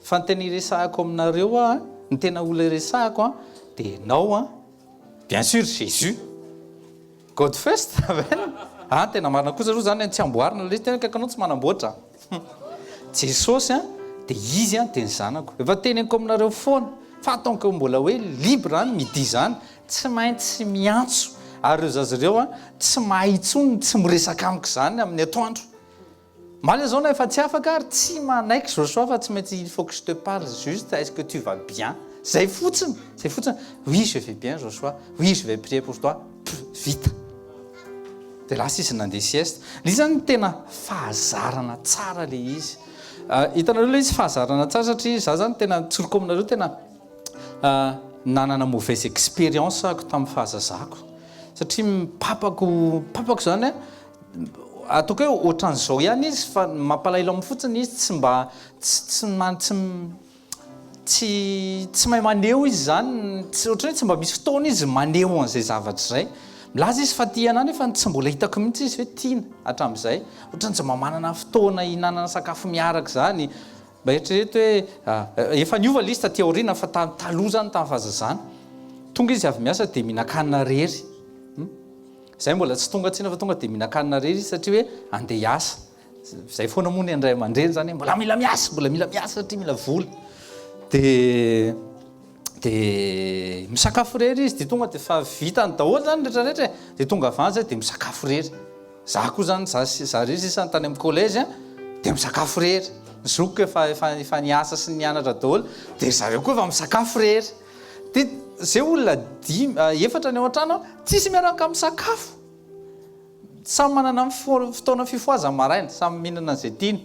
fa ny tena iresahako aminareo a ny tena olona iresahako a dia nao a bien sûr Jésus God first tena marina kosa aloha zany tsy amboarina le tena kakanao tsy manamboatra Jesosy a dia izy a dia ny zanako efa teneniko aminareo foana fa ataonko mbola hoe libre any midi zany tsy maintsy miantso ary ireo zazareo a tsy mahitsony tsy miresaka amiko zany amin'ny atoandro Malgré zao na efa tsy afaka ary tsy manaiky Joshua fa tsy maintsy il faut que je te parle juste est-ce que tu vas bien zay fotsiny oui je vais bien Joshua oui je vais prier pour toi vita dia lasa izy nandeha sieste le zany tena fahazarana tsara le izy hitanareo le izy fahazarana tsara satria za zany tena tsoroko aminareo tena nanana mauvaise expérience ako tamin'ny fahazazako satria papako zany ataoko hoe ohatran'izao ihany izy fa mampalahelo amin'ny fotsiny izy tsy mba tsy mahay maneho izy zany ohatran'ny hoe tsy mba misy fotoana izy maneho an'izay zavatra zay milaza izy fa tiana nefa tsy mbola hitako mihitsy izy hoe tiana hatramin'izay ohatran'izay manana fotoana hinanana sakafo miaraka zany mba eritrereto hoe efa niova le izy taty aoriana fa taloha zany tamin'ny fahazazana tonga izy avy miasa dia mihinan-kanina rery zay mbola tsy tonga tsina fa tonga dia mihinan-kanina rery izy satria hoe andeha hiasa zay foana moa ny andray aman-dreny zany mbola mila miasa satria mila vola dia misakafo rery izy dia tonga dia fa vitany daholo zany rehetrarehetra dia tonga avany zay dia misakafo rery za koa zany za rery sisa tany amin'ny collège dia misakafo rery zoko efa niasa sy nianatra daholo dia zareo koa efa misakafo rery dia zay olona efatra ny ao an-trano tsisy miaraka misakafo samy manana fotoana fifoazany maraina samy mihinana an'izay tiany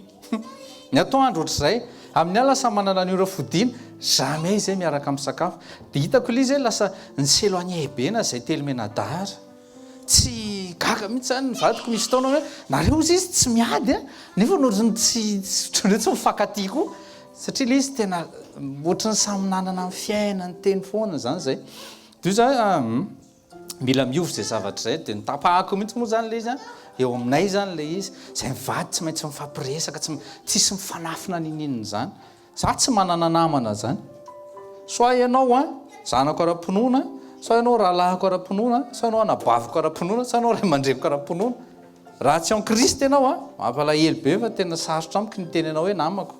ny atoandro ohatr'izay amin'ny ala samy manana ny ora fodiana jamais zay miaraka misakafo dia hitako ilay izy lasa ny s'éloigner be na zay telo menadara tsy gaga mihitsy zany nivadiko misy fotoana hoe nareo izy tsy miady nefa notrany tsy mifankatia koa satria ilay izy tena ohatrany samy nanana amin'ny fiainany teny foana zany zay dia za mila miovy zay zavatra zay dia nitapahako mihitsy moa zany le izy eo aminay zany le izy zay mivady tsy maintsy mifampiresaka tsisy mifanafina ninininy zany za tsy manana namana zany soa ianao zanako ara-pinoana so ianao rahalahiko ara-pinoana so ianao anabaviko ara-pinoana so ianao ray aman-dreniko ara-pinoana raha tsy an Kristy ianao mampalahelo be fa tena sarotra amiko ny teny anao hoe namako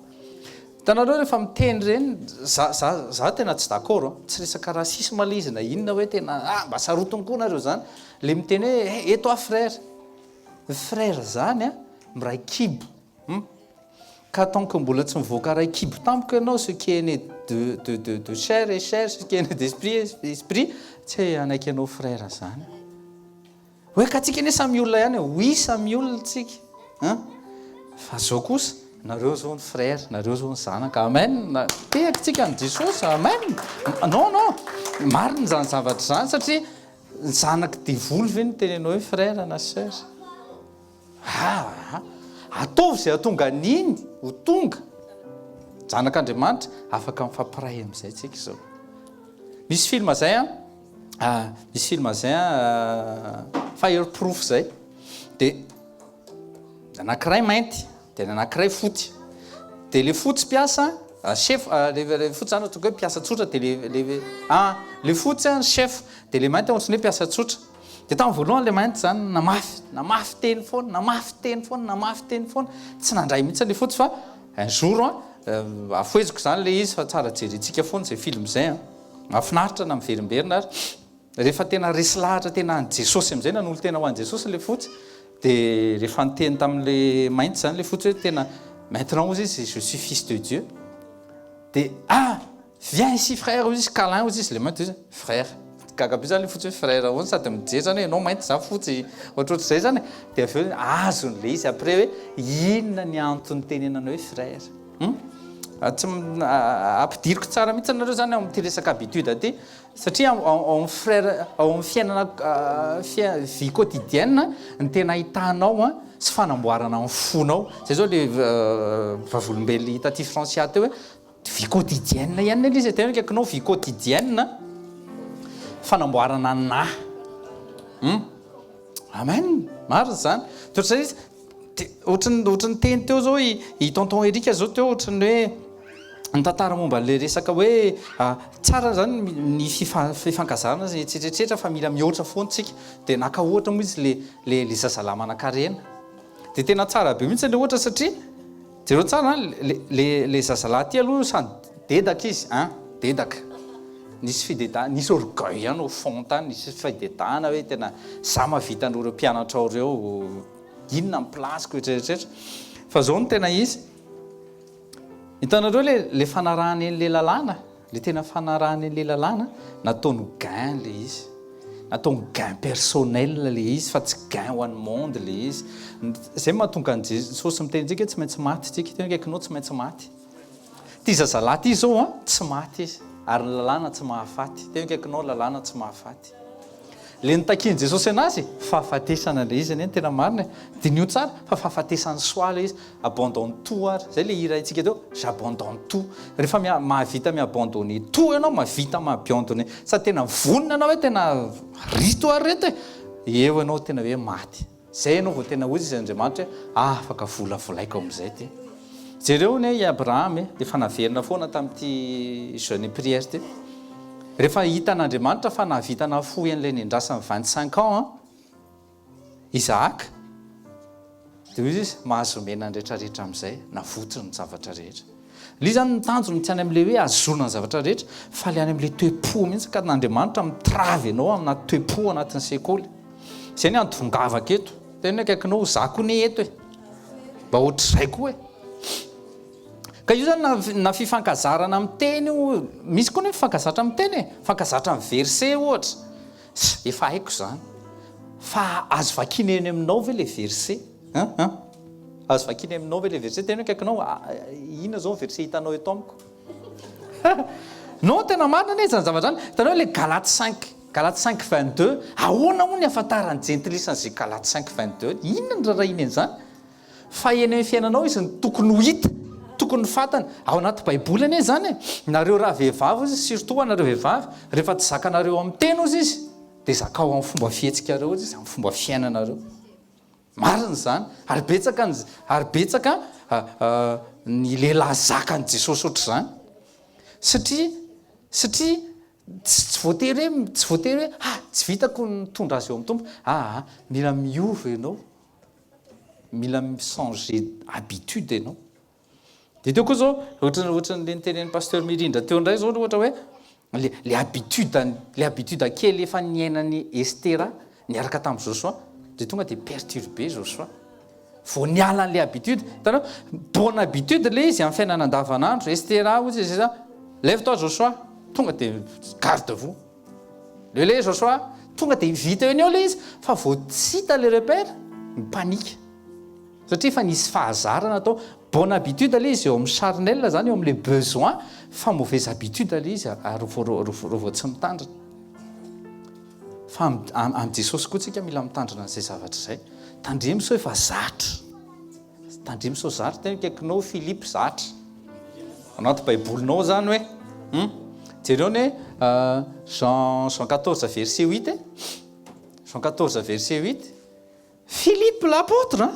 hitanareo rehefa miteny reny za tena tsy d'accord tsy resaka rasisme le izy na inona hoe tena mba sarotiny koa nareo zany le miteny hoe et toi frère zany miray kibo ka tant que mbola tsy mivoaka ray kibo tampoka ianao ce qui est né de chair et chair ce qui est né d'esprit esprit tsy anaiky ianao frère zany hoe ka tsika ane samy olona ihany oui samy olona tsika fa zao kosa nareo zao ny frère nareo zao ny zanaka amen tehaka tsika ny Jesosy amen non marina zany zavatra zany satria ny zanaka devoly ve ny tenenao hoe frère na sœur ataovy zay atonga aniny ho tonga zanak'Andriamanitra afaka mifampiray amin'izay tsika zao misy film zay fireproof zay dia anankiray mainty dia anankiray fotsy dia le fotsy piasa chef le fotsy zany tonga hoe piasa tsotra dia le fotsy chef dia le mainty ohatrany hoe piasa tsotra dia tamin'ny voalohany le mainty zany namafy teny foana tsy nandray mihitsy le fotsy fa un jour afoeziko zany le izy fa tsara jerentsika foana zay film zay mahafinaritra na miverimberina ary rehefa tena resy lahatra tena any Jesosy amin'izay nanolo tena ho any Jesosy le fotsy dia rehefa niteny tamin'le mainty zany le fotsy hoe tena maintenant ozy izy je suis fils de Dieu dia viens ici frère ozy izy câlin ozy izy le mainty izy frère gagabe zany le fotsy hoe frère hoany sady mijery zany hoe anao mainty za fotsy ohatrohatr'izay zany dia avy eo azon'le izy après hoe inona ny antony tenenana hoe frère tsy ampidiriko tsara mihitsy anareo zany amin'ity resaka habitude ty satria ao amin'ny fiainana vie quotidienne ny tena hitanao sy fanamboarana amin'ny fonao zay zao le vavolombely hitaty Francia teo hoe vie quotidienne ihany le izy tena kaikinao vie quotidienne fanamboarana na amen maro zany toatr'izay izy ohatrany teny teo zao i tonton Erika zao teo ohatrany hoe ny tantara momba le resaka hoe tsara zany ny fifankazarana zay tsetretrehtra fa mila mihoatra foantsika dia naka ohatra moa izy le zazalamanankarena dia tena tsara be mihitsy le ohatra satria jereo tsara le zazalahy ty aloha sady dedaka izy dedaka nisy fidedahana nisy orgueil ihany au fond tany nisy fidedahana hoe tena za mahavita an'ireo mpianatra ao reo inona miplasyko etreretretra fa zao no tena izy hitanareo le fanarahany an'le lalàna le tena fanarahany an'le lalàna nataony gain le izy nataony gain personnel le izy fa tsy gain ho an'ny monde le izy zay mahatonga an Jesosy mitenyntsika tsy maintsy maty tsika tena kaikinao tsy maintsy maty ty zazalahy ty zao tsy maty izy ary ny lalàna tsy mahafaty tena kaikinao lalàna tsy mahafaty le nitakiany Jesosy anazy fahafatesana le izy any tena marina dia nio tsara fa fahafatesany soa le izy abandonne tout ary zay le iraintsika teo j'abandonne tout rehefa mahavita miabandonné tout ianao mahavita mahabandonné sa tena vonona anao hoe tena rito ary reto eo ianao tena hoe maty zay ianao vao tena ozy izy Andriamanitra afaka volavolaiko amin'izay ty jereo ny i Abraham dia fanaverina foana tamin'ity jeûne et prière ty rehefa hita an'Andriamanitra fa nahavitana fohy an'ilay nendrasany 25 ans Isaac dia izy izy mahazomena ny rehetrarehetra amin'izay navotsony ny zavatra rehetra le zany nitanjony tsy any amin'ilay hoe azona ny zavatra rehetra fa le any amin'ilay toe-po mihitsy ka n'Andriamanitra mitravy ianao amina toe-po anatin'ny sekoly izay ny antongavaka eto tena kaikinao zako ne eto e mba ohatr'izay koa e ka io zany na fifankazarana amin'ny teny io misy koa ny fifankazatra amin'ny teny e fifankazatra amin'ny verset ohatra efa haiko zany fa azo vakineny aminao ve le verset azo vakiny aminao ve le verset tena hoe kaikinao inona zao verset hitanao eto amiko non tena marina ne zany zavatra zany hitanao le Galates 5:22 ahoana moa ny ahafantarany gentilisan'izay Galates 5:22 inona ny rarainy an'izany fa eny amin'ny fiainanao izy ny tokony ho hita tokony fatana ao anaty baiboly anie zany e nareo raha vehivavy izy surtout anareo vehivavy rehefa tsy zakanareo amin'ny teny ozy izy dia zakao amin'ny fomba fihetsikareo izy amin'ny fomba fiainanareo marina zany ary betsaka ny lehilahy zakany Jesosy ohatr'izany satria tsy voatery hoe tsy vitako nitondra azy eo amin'ny tompo mila miova ianao mila michanger habitude ianao dia teo koa zao ohatran'le nitenen'ny pasteur Mirindra teo indray zao ohatra hoe le habitude kely efa niainany Estera niaraka tamin'ny Joshua dia tonga dia perturbé Joshua vao niala an'le habitude hitanao bonne habitude le izy amin'ny fiainana andavanandro Estera ozy izy lève-toi Joshua tonga dia garde vous le Joshua tonga dia vita eo eo le izy fa vao tsy hita le repère mipanika satria fa nisy fahazarana atao bonne habitude le izy eo amin'ny charnel zany eo amin'le besoin fa mauvaise habitude le izy ary vao tsy mitandrina fa amin'ny Jesosy koa tsika mila mitandrina n'izay zavatra izay tandremo sao efa zatra tandremo sao zatra tena kaikinao Philippe zatra anaty baibolinao zany hoe jereo ny Jean 14 verset 8 Jean 14 verset 8 Philippe l'apôtre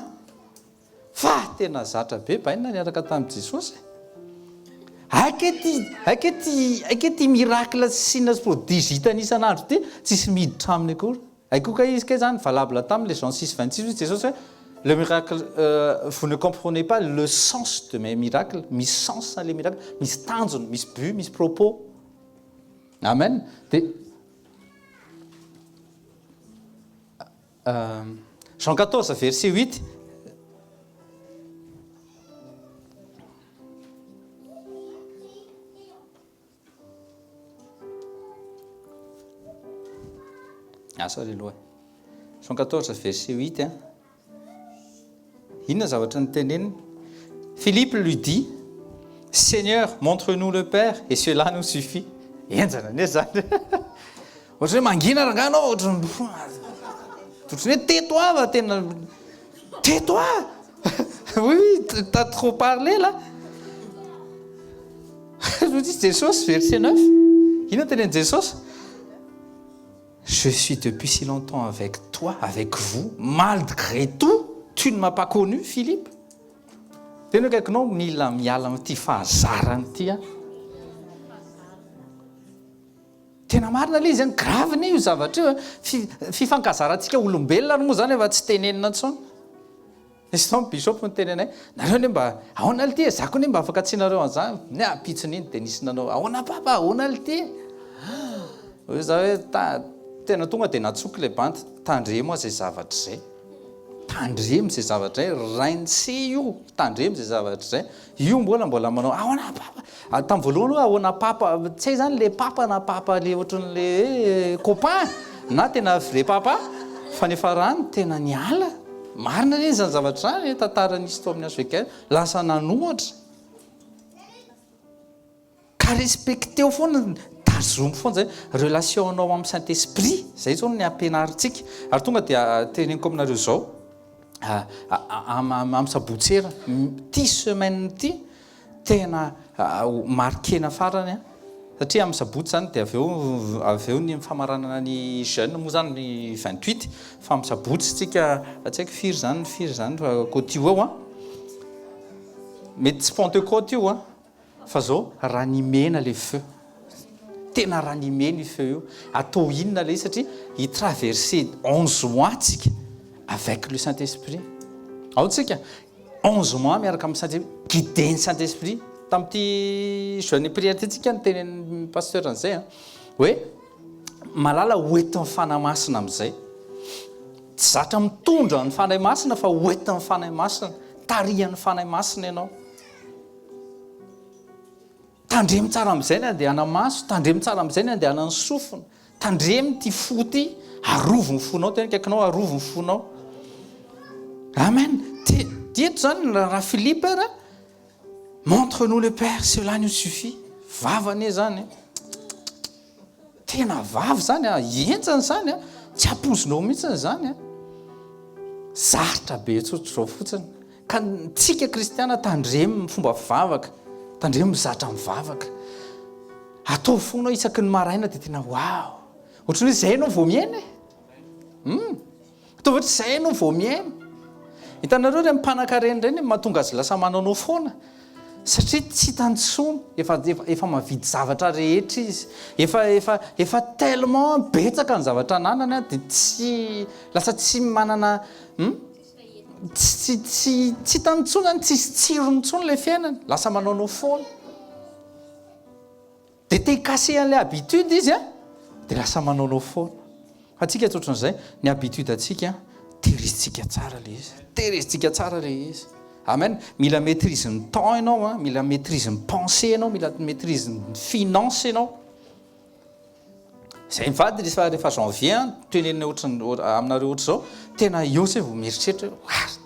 fa tena zatra be bainina niaraka tamin'i Jesosy aike ty miracle sy na prodige hitany isan'andro ty tsisy miditra aminy akory aikoka izy ke zany valable tamin'le Jean 6:26 Jesosy hoe le miracle vous ne comprenez pas le sens de mes miracles misy sens les miracles misy tanjony misy but misy propos amen dia Jean 14 verset 8 alléluia. Jean 14 verset 8 inona zavatra niteneniny Philippe lui dit Seigneur montre-nous le Père et cela nous suffit enjana ane zany ohatra hoe mangina ranganao ohatrany hoe tais-toi tena tais-toi oui t'as trop parlé là je vous dis Jesosy verset 9 inona teneny Jesosy je suis depuis si longtemps avec toi, avec vous, malgré tout, tu ne m'as pas connu, Philippe. tena kaikinao mila miala am'ity fahazarany ity a tena marina le izy zany graviny io zavatra io fifankazarantsika olombelona ary moa zany efa tsy tenenina ntsony isy tao bisop ny tenenay nareo ne mba ahoana ly ty zako ne mba afaka tsinareo an'izany ne apitsony iny de nisy nanao ahoana papa ahoana ly ty hoe za hoe tena tonga de natsoky le banty tandremo a zay zavatra zay tandremo zay zavatra zay raintsy io tandremo zay zavatra zay io mbola manao ahoana papa tamin'ny voalohany hoe ahoana papa tsy hay zany le papa na papa le ohatran'le copain na tena vrai papa fa nefa rany tena niala marina le zany zavatra zany tantara nisy tao amin'ny africaine lasa nanohatra ka respecteo foana tazomy foana zay relation anao amin'ny saint esprit zay zao ny ampianarintsika ary tonga dia teneniko aminareo zao amin'ny sabotsera ty semaine ty tena markena farany a satria amin'ny sabotsy zany de avy eo ny famaranana ny jeune moa zany ny 28 fa amin'ny sabotsy tsika tsy haiko firy zany côte io ao a mety tsy pentecôte io a fa zao ranimena le feu tena ranimena i feu io atao inona le izy satria hitraverser 11 mois tsika avec le Saint-Esprit ao tsika 11 mois miaraka amin'ny Saint-Esprit guideny Saint-Esprit tamin'ity jeune prière ty tsika nytenen'ny pasteur an'izay a hoe malala oetin'ny fanahy masina amin'izay tsy zatra mitondra ny fanahy masina fa oetin'ny fanahy masina tarihan'ny fanahy masina ianao tandremy tsara amin'izay ny andehana maso tandremy tsara amin'izay ny andehana ny sofina tandremy ty fo ty arovo ny fonao tena kaikinao arovo ny fonao amen dieto zany raha Philippe ra montre-nous le Père cela nous suffit vavane zany tena vavy zany entsany zany a tsy apozinao mihitsiny zany a zarotra be tsotro zao fotsiny ka tsika kristiana tandremy fomba fivavaka tandremy mizatra mivavaka atao fonao isaky ny maraina de tena wow ohatrany hoe zay anao vao miaina atao ohatra zay anao vao miaina hitanareo re mpanankareny reny mahatonga azy lasa mananao foana satria tsy tantsony efa mavidy zavatra rehetra izy efa tellement betsaka ny zavatra ananany a de tsy lasa tsy manana tsy tantsony zany tsisy tsirony tsony le fiainany lasa manaonao foana de te hikase an'le habitude izy a de lasa manaonao foana fa atsika tsoatran'izay ny habitude atsika tehirizitsika tsara le izy tehirizitsika tsara le izy amen mila maîtrise ny temps ianao a mila maîtrise ny pensée ianao mila maîtrise ny finance ianao zay mivady rehefa janvier tenenina aminareo ohatra zao tena eo zay vao mieritreritra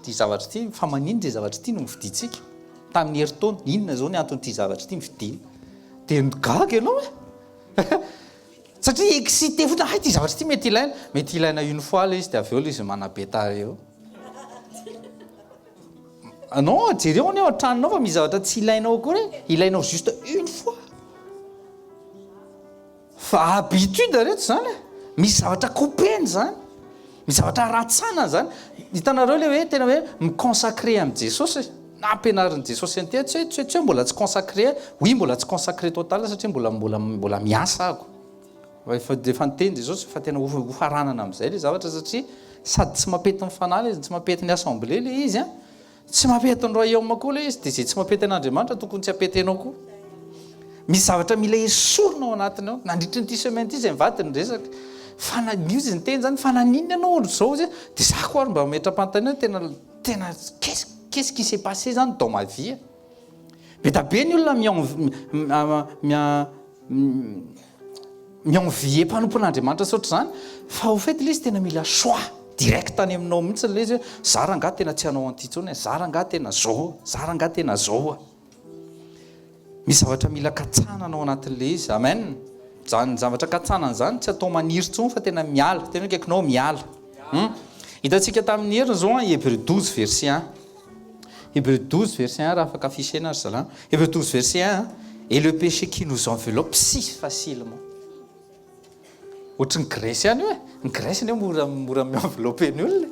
ty zavatra ty fa manino de zavatra ty no mividitsika tamin'ny heritaona inona zao ny anton'ity zavatra ty mividina de gaga ianao e satria excité fotsiny hay ty zavatra ty mety ilaina une fois le izy de avy eo le izy manabeta eo non jereo any ao an-tranonao fa misy zavatra tsy ilainao akory ilainao juste une fois fa habitude rehetra zany misy zavatra kopeny zany misy zavatra ratsana zany hitanareo le hoe tena hoe miconsacré amin'ny jesosy na ampianarin'i jesosy anty tsy hoe mbola tsy consacré oui mbola tsy consacré total satria mbola miasa ako efa niteny jesosy fa tena hofaranana amin'izay le zavatra satria sady tsy mampety ny fanahy izy tsy mampety ny assemblée le izy a tsy mampety ny royaume koa le izy de zay tsy mampety an'Andriamanitra tokony tsy apety anao koa misy zavatra mila esorina ao anatiny ao nandritry nyty semaine ty zay mivady ny resaka fa io izy ny teny zany fa naninona anao zao izy de za koa ary mba metram-pantany tena qu'est-ce qui s'est passé zany dans ma vie be da be ny olona mienvie mpanompon'Andriamanitra saotra zany fa au fait le izy tena mila choix direct tany aminao mihitsy le izy hoe za rangaha tena tsy anao anty tsony za rangaha tena zao za rangaha tena zao a misy zavatra mila katsana anao anatin'le izy amen zany zavatra katsanana zany tsy atao maniry tsony fa tena miala tena hoe kaikinao miala hitantsika tamin'ny heriny zao a Hébreu 12 verset 1 Hébreu 12 verset 1 raha afaka affichena ry zala Hébreu 12 verset 1 et le péché qui nous enveloppe si facilement ohatry ny Grèce ihany hoe ny Grèce ny mora mienveloppe ny olona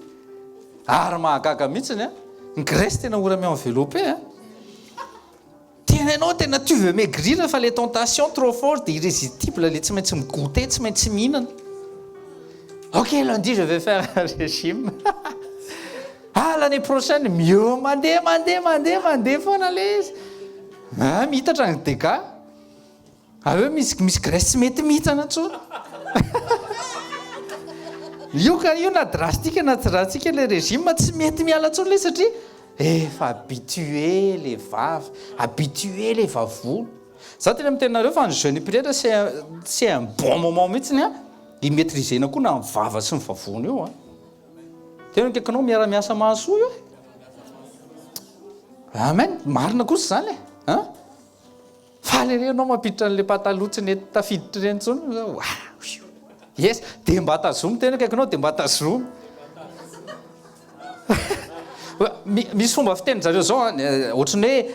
ary mahagaga mihitsiny a ny Grèce tena mora mienveloppe a ianao tena tu veux maigrir fa le tentation trop forte irrésistible le tsy maintsy migoûter tsy maintsy mihinana. Ok, lundi je vais faire un régime. Ah, l'année prochaine mieux mandeha foana le izy. Ah, mihitatra ny dégâts. Aveo misy graisse tsy mety mihitsana intsony. Io na drastique na tsy drastique le régime tsy mety miala intsony le satria efa habitué le vava, habitué le vavolo. Za tena mitenareo fa ny jeûne prière c'est un bon moment mihitsiny a imaîtrisena koa na ny vava sy ny vavony io a. Tena kaikanao miara-miasa mahasoa io. Amen, marina kosa zany e. Faly re anao mampiditra an'le pataloha tsy nety tafiditra ireny intsony. Yes, de mba tazomy tena kaikanao de mba tazomy. Misy fomba fiteny zareo zao ohatrany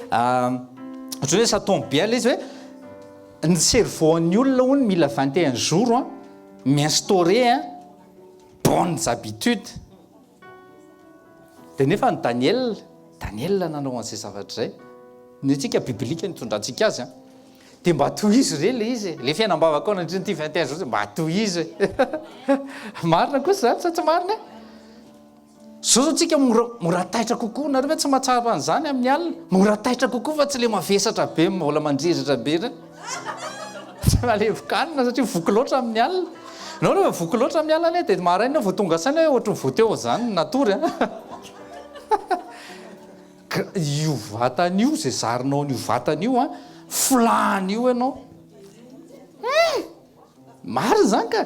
hoe ça tombe bien le izy hoe ny cerveau-ny olona hono mila 21 jours mi-instaurer bonnes habitudes. De nefa ny Daniel nanao an'izay zavatra zay. Ny antsika biblika nitondrantsika azy de mba toy izy re le izy le fiainam-bavaka ao nandriny ty 21 jours mba toy izy. Marina kosa zany sa tsy marina? Zao tsika mora taitra kokoa nareo ve tsy mahatsara an'izany amin'ny alina? Mora taitra kokoa fa tsy le mavesatra be mbola mandriratra be reny. Tsy malevokanina satria voky loatra amin'ny alina. Nao rehefa voky loatra amin'ny alina dia maraina vao tonga saina hoe ohatry voateo zany natory. Io vatan'io zay zarinao n'io vatan'io flan'io ianao. Marina zany ka.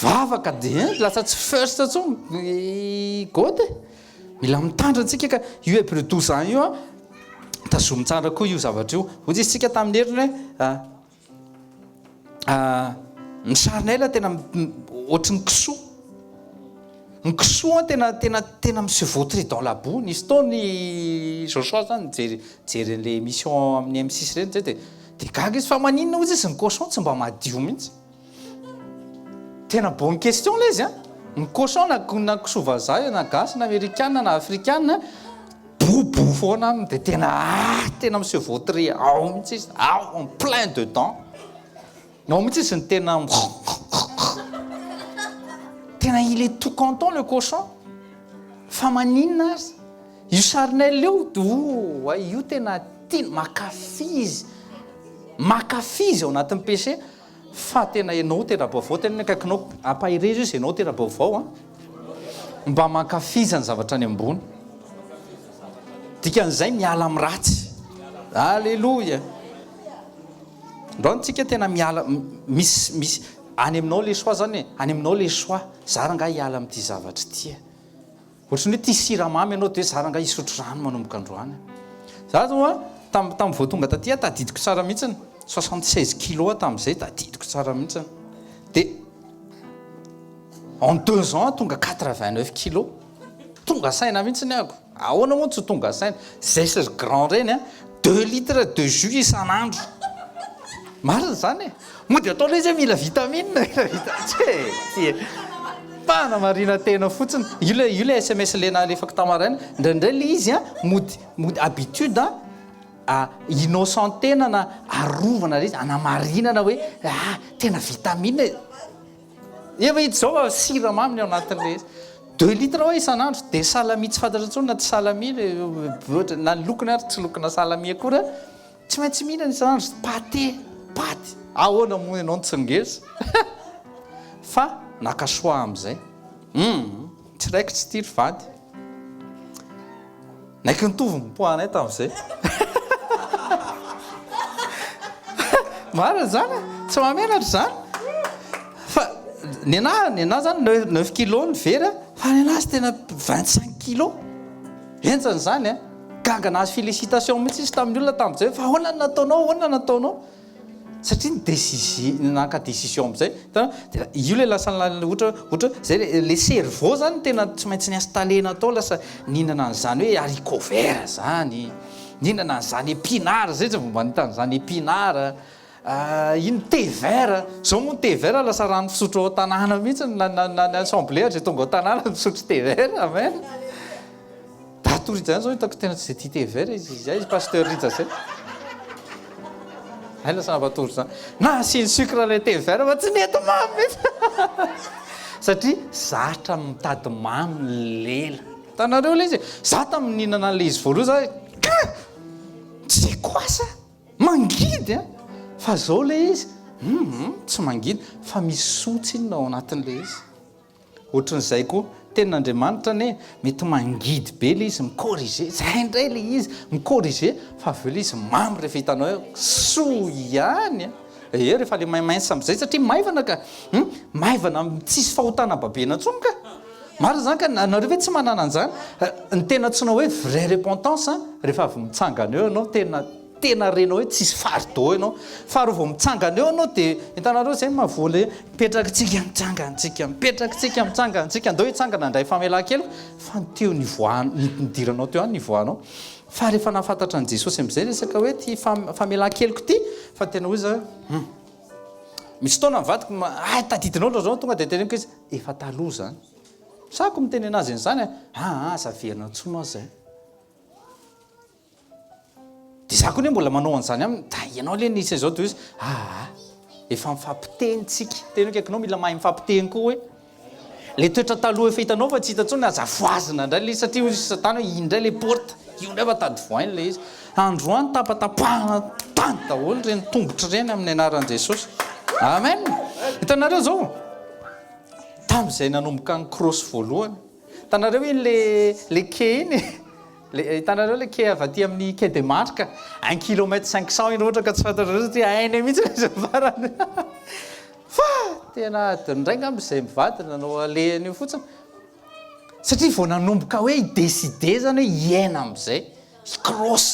Vavaka de lasa tsy first intsony gôty. Mila mitandra antsika ka io après 12 ans io tazomy tsara koa io zavatra io. Ohatsy isika tamin'ny heriny hoe misarina tena ohatry ny kisoa. Ny kisoa tena monsieur vautry dans la boue. Nisy taony Joshua zany jery an'le émission amin'ny M6 reny zay de gaga izy fa maninona ozy izy ny cochon tsy mba madio mihitsy. Tena bonne question le izy ny cochon na kisoa vazaha na gasy na américaine na africaine bobo foana aminy de tena monsieur vautry ao mihitsy izy en plein dedans. Ao mihitsy izy ny tena il est tout content le cochon. Fa maninona azy io Charnel io io tena tiany makafizy ao anatin'ny péché. Fa tena ianao tena baovao tena kaikinao ampahirezy izy ianao tena baovao mba makafizy ny zavatra any ambony. Dikan'izay miala amin'ny ratsy. Alléluia. Ndroantsika tena miala misy any aminao le choix zany any aminao le choix zara nga hiala amin'ity zavatra ty. Ohatrany hoe tia siramamy ianao de zara nga hisotro rano manomboka androany. Za zao tamin'ny vao tonga taty tadidiko tsara mihitsiny 76 kilos tamin'izay tadidiko tsara mihitsiny. De en 2 ans tonga 89 kilos. Tonga saina mihitsiny ako. Ahoana moa tsy tonga saina. Zay sy grand reny 2 litres de jus isan'andro. Marina zany mody atao le izy mila vitamine. Pana marina tena fotsiny. Io le SMS lena alefako tamaraina. Indraindray le izy mody habitude innocentena na arovana le izy anamarinana hoe tena vitamine. Efa hita zao siramamy ao anatin'le izy 2 litres hoe isan'andro de salami tsy fantatra intsony na tsy salami na ny lokony ary tsy lokona salami akory tsy maintsy mihinana isan'andro paty ahoana moa ianao nitsingeza. Fa nakasoa am'izay tsy raiky tsy tiry vady naiky nitovy mipoanay tamin'izay. Marina zany tsy mamenatra zany. Fa ny anahy zany 9 kilos ny vera fa ny anazy tena 25 kilos. Entsany zany gaga nazy félicitation mihitsy izy tamin'ny olona tamin'izay fa ahoana nataonao satria naka décision am'izay. Io le lasa ohatra zay le cerveau zany tena tsy maintsy niinstallena atao lasa nihinana an'izany hoe haricot vert zany, nihinana an'izany épinard zay tsy mba nitan'izany épinard. Ino thé vert zao moa thé vert lasa rano fisotro ao tanàna mihitsy na assemblée zay tonga ao tanàna misotro thé vert. Amen. pastor Rija zao hitako tena tsy tia tevera izy pasteur Rija zay ay lasa napatory zany na asiny sucre le tevera fa tsy nety mamy satria zatra mitady mamy lela tanareo le izy za tamin'ny nihinana le izy voaloha za tsy koasa mangidy fa zao le izy tsy mangidy fa misy sotsy iny ao anatin'le izy ohatran'izay koa tenin'Andriamanitra ne mety mangidy be le izy mikorrige zay indray le izy mikorrige fa aveo le izy mamy rehefa hitanao hoe soa ihany rehefa le maimainsa am'izay satria maivana ka maivana tsisy fahotana babena ntsony ka maro zany ka nareo hoe tsy manana an'izany ny tena antsoina hoe vrai repentance rehefa avy mitsangana eo ianao tena renao hoe tsisy fardo ianao fa ro vao mitsangana eo anao dia hitanareo zay mahavola mipetrakintsika mitsangantsika mipetrakintsika mitsangantsika andao hitsangana indray famelan-kelo fa teo nidiranao teo any nivoanao fa rehefa nahafantatra an' Jesosy amin'izay resaka hoe ty famelan-keloko ty fa tena hoe za misy fotoana mivadiko tadidinao lo zao tonga dia teneniko izy efa taloha zany sako miteny anazy an'izany zaverina ntsonao zay dia za koa ne mbola manao an'izany aminy da ianao le nisy zao de izy efa mifampitenitsika tena kaikinao mila mahay mifampiteny koa hoe le toetra taloha efa hitanao fa tsy hita ntsony azafoazina indray le satria izy satana hoe indray le porte io ndray fa tady voainy le izy androany tapatapahana tany daholo reny tongotra reny amin'ny anaran'i Jesosy amen hitanareo zao tamin'izay nanomboka ny krosy voalohany hitanareo iny le ke iny hitanareo le ke avy aty amin'ny quai de Marque 1 kilomètre 500 iny ohatra ka tsy fantatrareo satria hainy mihitsy izy farany fa tena ndray ngambizay mivady nanao alehany io fotsiny satria vao nanomboka hoe idécide zany hoe hiaina am'izay ikrosy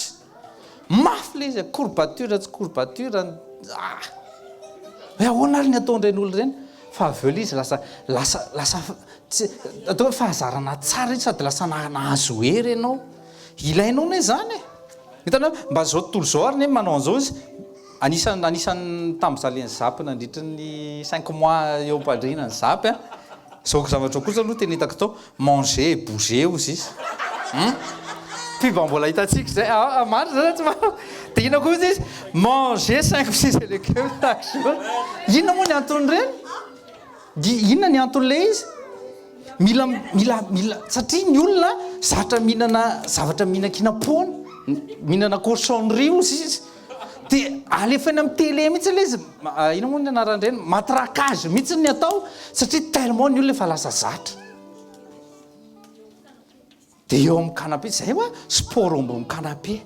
mafy le izy courbature tsy courbature hoe ahoana ary ny ataon'ireny olo ireny fa aveo le izy lasa atao hoe fahazarana tsara izy sady lasa nahazo hery ianao ilainao ne zany hitanao mba zao tontolo zao ary ne manao an'izao izy anisany tamin'izaleny zapy nandritra ny 5 mois eo am-padrinany zapy zao zavatra kosa aloha tena hitako tao manger bouger ozy izy mba mbola hitantsika zay maro zany tsy dia inona koa izy manger 5 6 légumes chaque jour inona moa ny anton'ireny inona ny anton'le izy mila satria ny olona zavatra mihinan-kinam-poana mihinana cochonnerie ozy izy dia alefaina amin'ny télé mihitsy le izy ina moa ny anaran'ireny matraquage mihitsy ny atao satria tellement ny olona efa lasa zatra dia eo amin'ny canapé zay hoa sport ambony canapé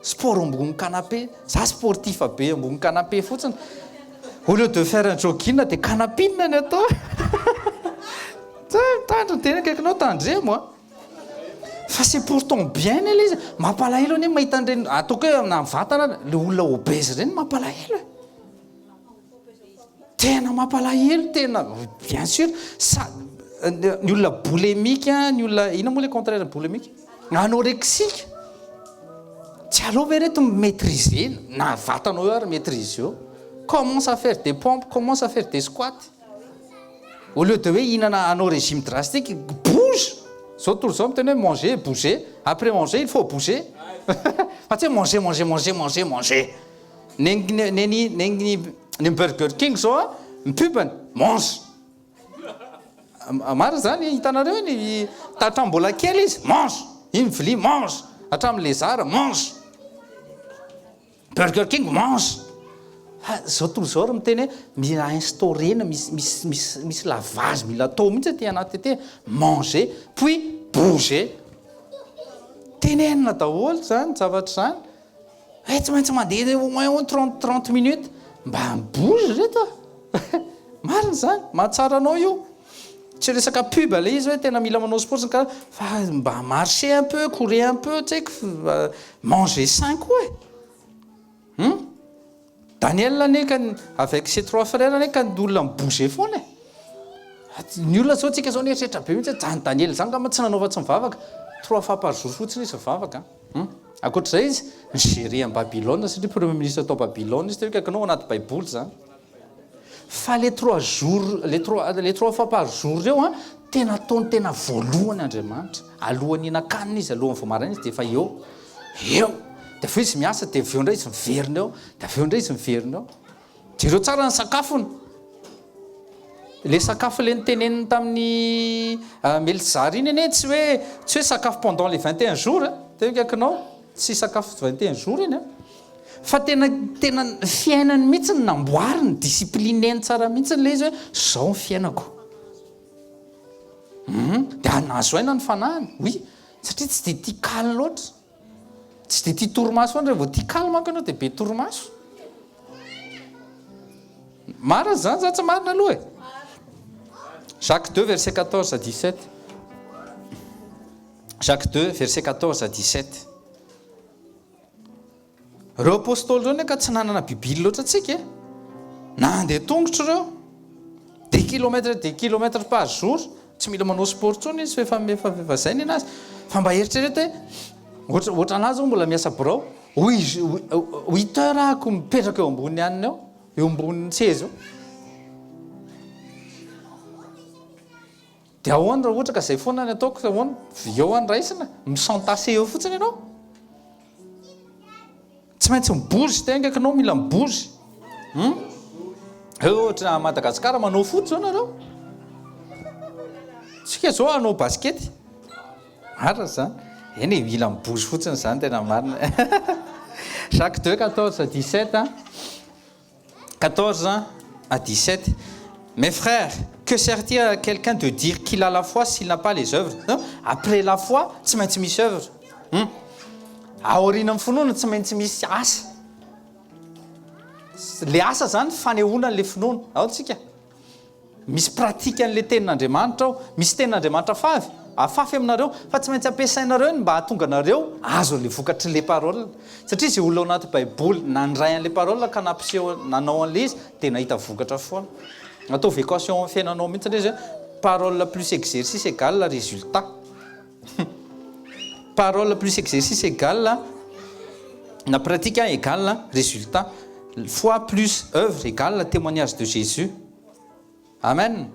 sport ambony canapé za sportif be ambony canapé fotsiny au lieu de faire un jogging dia canapine ny atao mitandro tena kaikinao tandre moi fa c'est pourtant bien le izy mampalahelo ane mahita an'ireny ataoko hoe na vatana le olona obèse ireny mampalahelo tena mampalahelo tena bien sûr ny olona boulimique ny olona ina moa le contraire boulimique anorexique tsy aleo ve reto maîtriser na vatanao eo ary maîtrise eo commence à faire des pompes commence à faire des squats au lieu de hoe hihinana anao régime drastique bouge zao tontolo zao miteny hoe manger bouger après manger il faut bouger fa tsy hoe manger ny Burger King zao mipubany mange maro zany hitanareo ny tatrambola kely izy mange iny vilia mange hatramin'ny lézard mange Burger King mange zao tontolo zao ry miteny hoe mila instaurena misy lavage mila atao mihitsy aty anaty te manger puis bouger tenenina daholo zany zavatra zany tsy maintsy mandeha au moins 30 minutes mba bouge reto marina zany mahatsara anao io tsy resaka pub le izy hoe tena mila manao sport ka fa mba marcher un peu courir un peu tsy haiko manger sain koa Daniel neka avec ses 3 frères neka olona mibouger foana ny olona zao tsika zao nieritreretra be mihitsy zany Daniel zany ngamba tsy nanova tsy mivavaka 3 fois par jour fotsiny izy mivavaka ankoatr'izay izy nigérie en Babylone satria premier ministre tao Babylone izy teo kaikinao anaty baiboly zany fa les 3 fois par jour reo tena ataony tena voalohany Andriamanitra alohan'ny hinan-kanina izy alohan'ny voamaraina izy dia efa eo dia aveo izy miasa dia aveo indray izy miverina eo dia aveo indray izy miverina eo jereo tsara ny sakafony le sakafo le niteneniny tamin'ny Melzar iny ene tsy hoe sakafo pendant les 21 jours tenkakinao tsy sakafo 21 jours iny fa tena fiainany mihitsy ny namboariny disciplineny tsara mihitsy le izy hoe zao ny fiainako dia anazo aina ny fanahiny oui satria tsy dia tia kaly loatra tsy dia tia torimaso fa vao tia kaly manko ianao dia be torimaso marina zany za tsy marina aloha Jacques 2 verset 14 à 17 Jacques 2 verset 14 à 17 reo apôstôly reo ka tsy nanana bibily loatra atsika na andeha tongotra reo des kilomètres par jour tsy mila manao sport tsony izy efa zay ny anazy fa mba eritrereta ohatra anazy ao mbola miasa birao 8 heures ahako mipetraka eo ambony aniny ao eo ambony tseza eo dia ahoana raha ohatra ka zay foana ny ataoko ahoana eo any raisina misantasé eo fotsiny ianao tsy maintsy mibozy tengakinao mila mibozy ohatra Madagasikara manao foot zao nareo tsika zao anao baskety marina zany eny mila mibozy fotsiny zany tena marina Jacques 2 14 à 17 14 à 17 mes frères que sert-il à quelqu'un de dire qu'il a la foi s'il n'a pas les œuvres après la foi tsy maintsy misy œuvre aorina amin'ny finoana tsy maintsy misy asa le asa zany fanehoana n'le finoana ao tsika misy pratika an'le tenin'Andriamanitra ao misy tenin'Andriamanitra afafy aminareo fa tsy maintsy ampiasainareo mba hahatonga anareo azo le vokatry le parole satria zay olona ao anaty baiboly nandray an'le parole ka nampiseho nanao an'le izy dia nahita vokatra foana atao équation amin'ny fiainanao mihitsy ndray zay parole plus exercice égale résultat parole plus exercice égale la pratique égale résultat foi plus œuvre égale témoignage de Jésus amen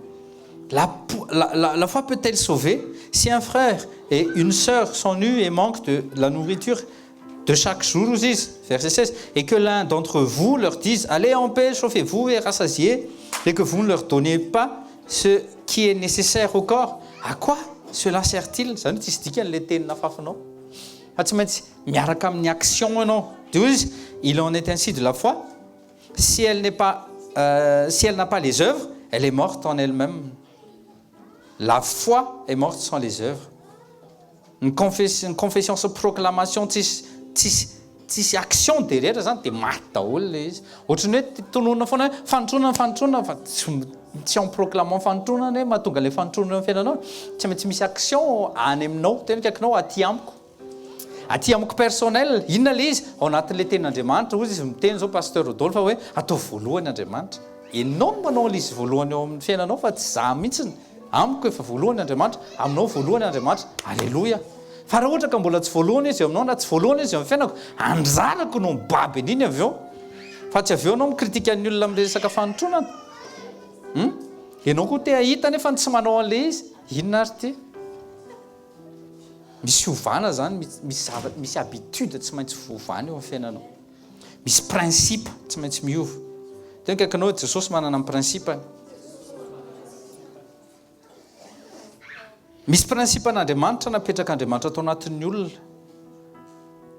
la foi peut-elle sauver si un frère et une sœur sont nus et manquent de la nourriture de chaque jour, verset 16, et que l'un d'entre vous leur dise, allez en paix, chauffez-vous et rassasiez, et que vous ne leur donnez pas ce qui est nécessaire au corps. À quoi cela sert-il? Il en est ainsi de la foi. Si elle n'a pas les œuvres, elle est morte en elle-même. La foi est morte sans les œuvres. Une confession sans proclamation, tsisy action derrière zany dia maty daholo le izy ohatrany hoe tononona foana fanontronana fa tsy en proclamant fanontronana hoe mahatonga le fanontronana amin'ny fiainanao tsy maintsy misy action any aminao tena kaikinao aty amiko personnel inona le izy ao anatin'le tenin'Andriamanitra ozy izy miteny zao pasteur Rodolphe hoe atao voalohany Andriamanitra ianao no manao le izy voalohany eo amin'ny fiainanao fa tsy za mihitsiny amiko efa voalohany Andriamanitra aminao voalohany Andriamanitra alleluia fa raha ohatra ka mbola tsy voalohany izy aminao na tsy voalohany izy amin'ny fiainako andrarako no mibaby an'iny aveo fa tsy aveo anao mikritika ny olona amin'ny resaka fanotronana ianao koa te ahita nefa tsy manao an'le izy inona ary ty misy ovana zany misy habitude tsy maintsy fiovana eo amin'ny fiainanao misy principe tsy maintsy miova tena kaikinao Jesosy manana amin'ny principe misy principe an'Andriamanitra napetraka Andriamanitra atao anatin'ny olona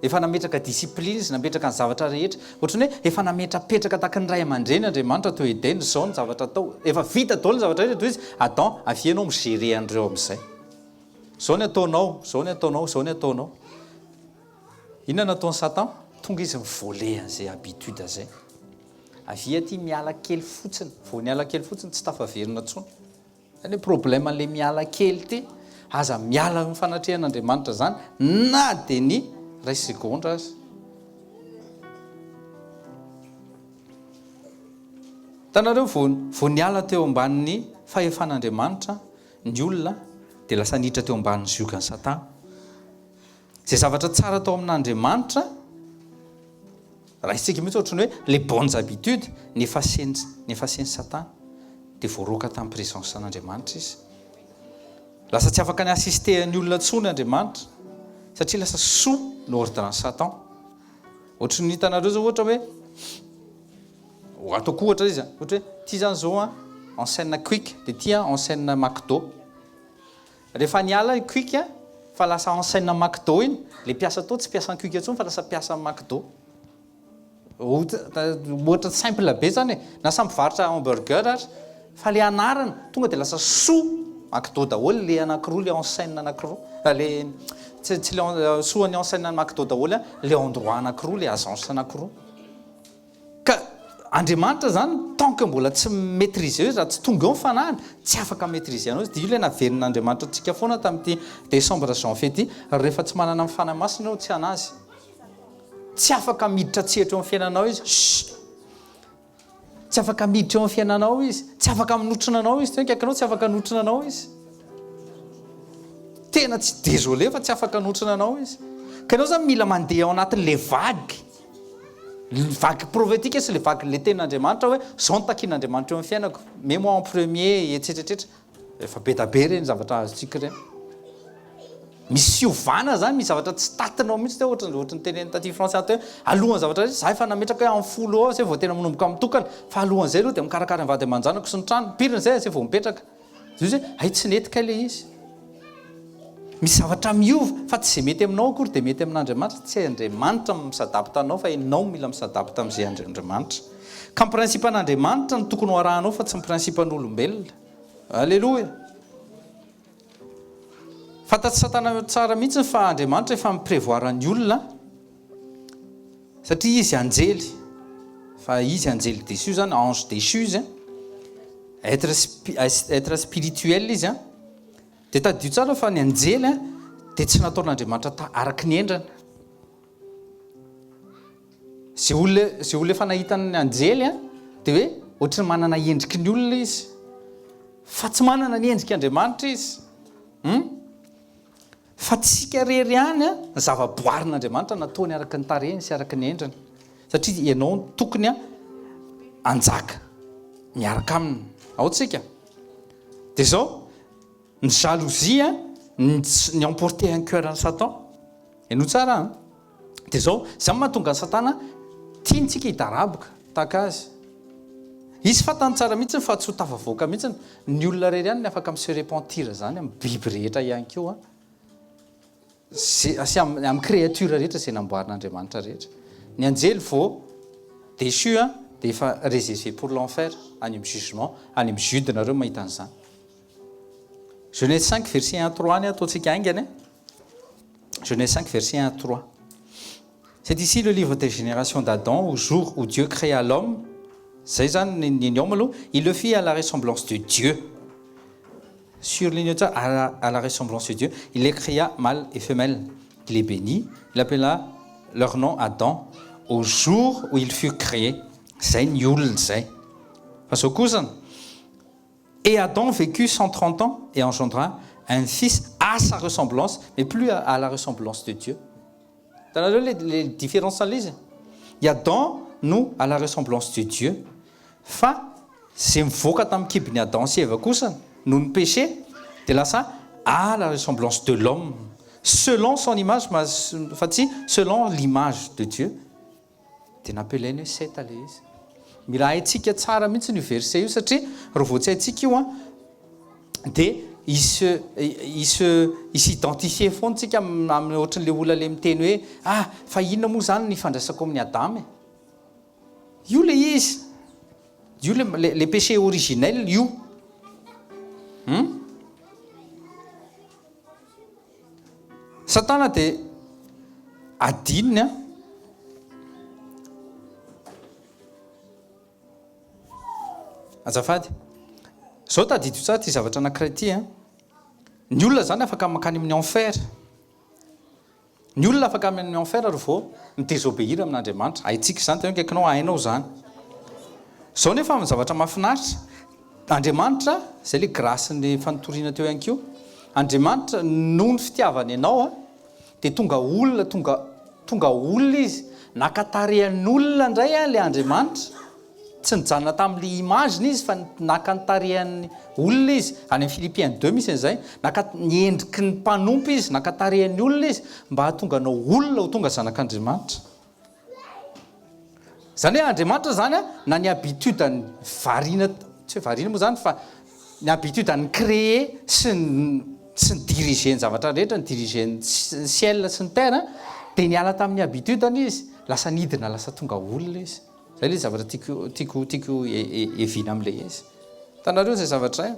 efa nametraka discipline izy nametraka ny zavatra rehetra ohatrany hoe efa nametrapetraka tahaka ny ray aman-dreny Andriamanitra atao edeny zao ny zavatra atao efa vita daholo ny zavatra rehetra toy izy Adam avianao migérer andreo amin'izay zao ny ataonao zao ny ataonao zao ny ataonao inona nataony Satan tonga izy mivoler an'izay habitude zay avia ty miala kely fotsiny vao niala kely fotsiny tsy tafaverina intsony zany problème an'le miala kely ty aza miala ny fanatrehan'Andriamanitra zany na dia ny ray segondra azy tanareo vao niala teo ambanin'ny fahefan'Andriamanitra ny olona dia lasa niditra teo ambanin'ny ziogan'ny Satan zay zavatra tsara tao amin'Andriamanitra raha isika mihitsy ohatrany hoe les bonnes habitudes nefasiany Satan dia voaroaka tamin'ny présence an'Andriamanitra izy lasa tsy afaka ny assistehan'ny olona tsony Andriamanitra satria lasa soa ny ordre Satan. Ohatra ny hitanareo zao ohatra hoe ataoko ohatra izy ohatra hoe ty zany zao enseigne Quick dia ty enseigne McDo. Rehefa niala Quick fa lasa enseigne McDo iny le mpiasa tao tsy mpiasa Quick intsony fa lasa mpiasa McDo. Ohatra simple be zany na samy mivarotra hamburger ary fa le anarana tonga dia lasa soa McDo daholo le anankiroa le enseigne anankiroa le tsy le soa ny enseigne McDo daholo le endroit anankiroa le agence anankiroa. Ka Andriamanitra zany tant que mbola tsy maîtriser izy raha tsy tonga eo ny fanahiny tsy afaka maîtriser anao izy. Dia io le naverin'Andriamanitra antsika foana tamin'ity décembre janvier ty rehefa tsy manana amin'ny fanahy masina eo tsy anazy tsy afaka miditra tsehatra eo amin'ny fiainanao izy tsy afaka miditra eo amin'ny fiainanao izy tsy afaka minotrona anao izy kaikanao tsy afaka notrona anao izy tena tsy désolé fa tsy afaka notrona anao izy. Ka ianao zany mila mandeha ao anatin'le vague prophétique sy le vague le tenin'Andriamanitra hoe zao ny takian'Andriamanitra eo amin'ny fiainako mais moi en premier etsetratretra efa be da be reny zavatra azontsika reny. Misy fiovana zany misy zavatra tsy tatinao mihitsy ohatran'ny teneny taty français ato hoe alohan'ny zavatra rehetra za efa nametraka hoe amin'ny folo ao zay vao tena manomboka amin'ny tokana fa alohan'izay aloha dia mikarakara ny vady aman-janako sy ny trano pirina zay zay vao mipetraka zay hoe ay tsy netika le izy. Misy zavatra miova fa tsy zay mety aminao akory dia mety amin'Andriamanitra tsy Andriamanitra misadapta anao fa ianao mila misadapta amin'izay Andriamanitra. Ka ny prinsipa an'Andriamanitra ny tokony ho arahanao fa tsy ny prinsipa an'olombelona. Alleloia. Fantatsy Satana tsara mihitsy fa Andriamanitra efa miprévoir ny olona satria izy anjely fa izy anjely déchu zany ange déchu izy être spirituel izy dia tadio tsara fa ny anjely dia tsy nataon'Andriamanitra araky ny endrana. Zay olona efa nahitany anjely dia hoe ohatra ny manana endriky ny olona izy fa tsy manana ny endriky Andriamanitra izy. Fa tsika rery ihany ny zava-boarin'Andriamanitra nataony araka ny tarehiny sy araka ny endrany satria ianao tokony anjaka miaraka aminy ao tsika. Dia zao ny jalousie ny emporter un cœur en Satan eno tsara dia zao zany mahatonga ny Satana tiantsika hidaraboka tahaka azy. Izy fatany tsara mihitsy fa tsy ho tafavoaka mihitsy ny olona rery ihany ny afaka mi se repentir zany amin'ny biby rehetra ihany koa sy amin'ny créature rehetra izay namboarin'Andriamanitra rehetra. Ny anjely vao déchu dia efa réservé pour l'enfer any amin'ny jugement any amin'ny jude nareo mahita an'izany. Genèse 5 verset 1-3 ny ataontsika aingany. Genèse 5 verset 1-3. C'est ici le livre des générations d'Adam au jour où Dieu créa l'homme. Zay zany ny homme aloha il le fit à la ressemblance de Dieu. Surligne ça à la ressemblance de Dieu. Il les créa mâle et femelle. Il les bénit. Il appela leur nom Adam au jour où il fut créé. C'est nul, c'est. Parce au cousin. Et Adam vécut 130 ans et engendra un fils à sa ressemblance, mais plus à la ressemblance de Dieu. Dans les différences en lise. Il y a dans nous à la ressemblance de Dieu. Fa c'est mivoaka tamin'ny kibon'ny Adam sy Eva kosa noho ny péché dia lasa à la ressemblance de l'homme selon son image fa tsy selon l'image de Dieu dia nampelainy hoe Seta le izy. Mila haintsika tsara mihitsy ny verset io satria raha vao tsy haintsika io dia isidentifie foana tsika amin'ny ohatran'le olona le miteny hoe fa inona moa zany ny fandraisako amin'ny Adama io le izy. Io les péchés originels io. Satana dia adininy azafady zao tadidio tsara ty zavatra anankiray ty ny olona zany afaka makany amin'ny enfer. Ny olona afaka amin'ny enfer raha vao midésobéir amin'Andriamanitra. Haintsika zany tena kaikinao hainao zany. Zao nefa amin'ny zavatra mahafinaritra Andriamanitra zay le grâce ny fanotoriana teo ihany koa. Andriamanitra noho ny fitiavany ianao dia tonga olona izy nakatarehan'olona indray le Andriamanitra tsy nijanona tamin'le imageny izy fa naka ny tarehan'ny olona izy any amin'ny Philippiens 2 misy an'izay naka niendriky ny mpanompo izy naka tarehan'ny olona izy mba hahatonga anao olona ho tonga zanak'Andriamanitra. Zany hoe Andriamanitra zany a na ny habitude ny variana tsy hoe variana moa zany fa ny habitude ny créer sy ny diriger ny zavatra rehetra ny diriger ny ciel sy ny terre dia niala tamin'ny habitude izy lasa nidina lasa tonga olona izy. Zay le zavatra tiako evina amin'ilay izy. Tanareo zay zavatra zay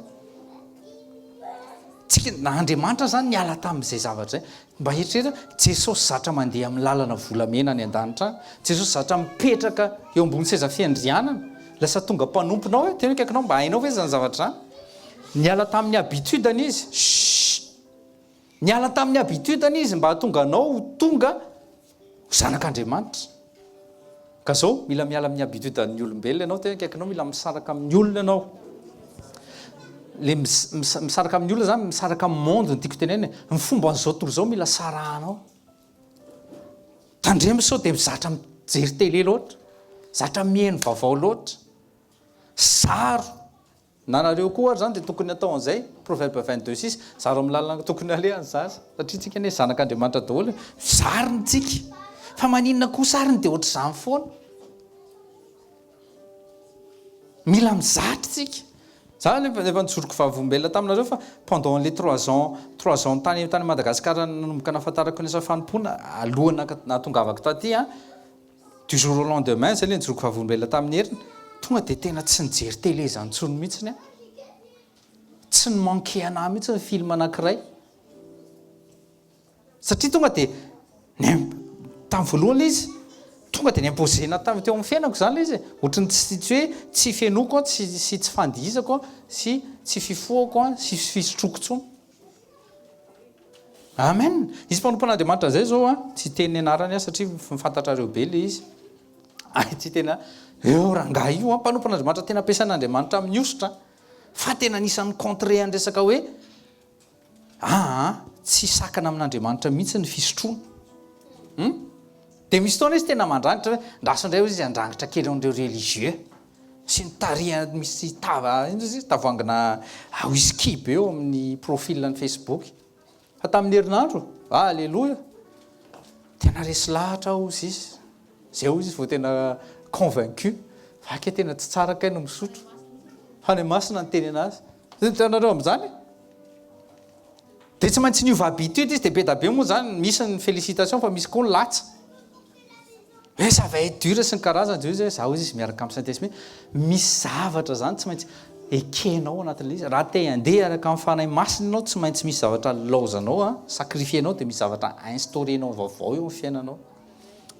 tsika na Andriamanitra zany niala tamin'izay zavatra zay mba eritreritra Jesosy zatra mandeha amin'ny lalana volamena any an-danitra Jesosy zatra mipetraka eo ambony seza fiandrianana lasa tonga mpanomponao hoe tena kaikinao mba hainao hoe zany zavatra zany niala tamin'ny habitude izy niala tamin'ny habitude izy mba hahatonga anao tonga zanak'Andriamanitra. Ka zao mila miala amin'ny habitude ny olombelona ianao tena kaikinao mila misaraka amin'ny olona ianao. Le misaraka amin'ny olona zany misaraka amin'ny monde ny tiako tenena ny fomba n'izao tontolo zao mila sarahanao. Tandremo sao dia zatra mijery télé loatra zatra mihaino vaovao loatra zaro nanareo koa zany dia tokony atao an'izay proverbe 22:6 zaro amin'ny lalana tokony alehany zaza satria tsika ne zanak'Andriamanitra daholo zariny tsika fa maninona koa sariny dia ohatra izany foana mila mizatra tsika. Za efa nitsoroko vavolombelona taminareo fa pendant les 3 ans tany Madagasikara nanomboka nahafantarako ny asa fanompoana alohana nahatongavako taty du jour au lendemain zay le nitsoroko vavolombelona tamin'ny heriny tonga dia tena tsy nijery télé zany intsony mihitsiny tsy ny manqué anahy mihitsy ny film anankiray satria tonga dia tamin'ny voalohany izy tonga dia niimposena teo amin'ny fiainako zany le izy ohatrany tsy hoe tsy fenoko sy tsy fandihizako sy tsy fifohako sy fisotroko tsony. Amen. Izy mpanompon'Andriamanitra zay zao tsy teny anarany satria mifantatrareo be le izy tsy tena eo rangahy io mpanompon'Andriamanitra tena ampiasan'Andriamanitra amin'ny osotra fa tena anisan'ny contre ny resaka hoe tsy sakana amin'Andriamanitra mihitsy ny fisotroana. Dia misy taona izy tena mandrangitra hoe ndrasondray izy andrangitra kely an'ireo religieux sy ny tarihana misy tavoangina whisky be eo amin'ny profil ny Facebook fa tamin'ny herinandro alleloia tena resy lahatra ozy izy zay ozy izy vao tena convaincu fa ke tena tsy tsara kay no misotro fa ny masina ny teny anazy tanareo amin'izany dia tsy maintsy niova habitude izy dia be da be moa zany misy ny félicitation fa misy koa ny latsa hoe ça va être dur sy ny karazany zay izy zaho izy miaraka amin'ny Saint-Esprit misy zavatra zany tsy maintsy ekenao anatin'ilay izy raha te handeha araka amin'ny fanahy masina ianao tsy maintsy misy zavatra laozanao sacrifienao dia misy zavatra instaurenao vaovao eo amin'ny fiainanao.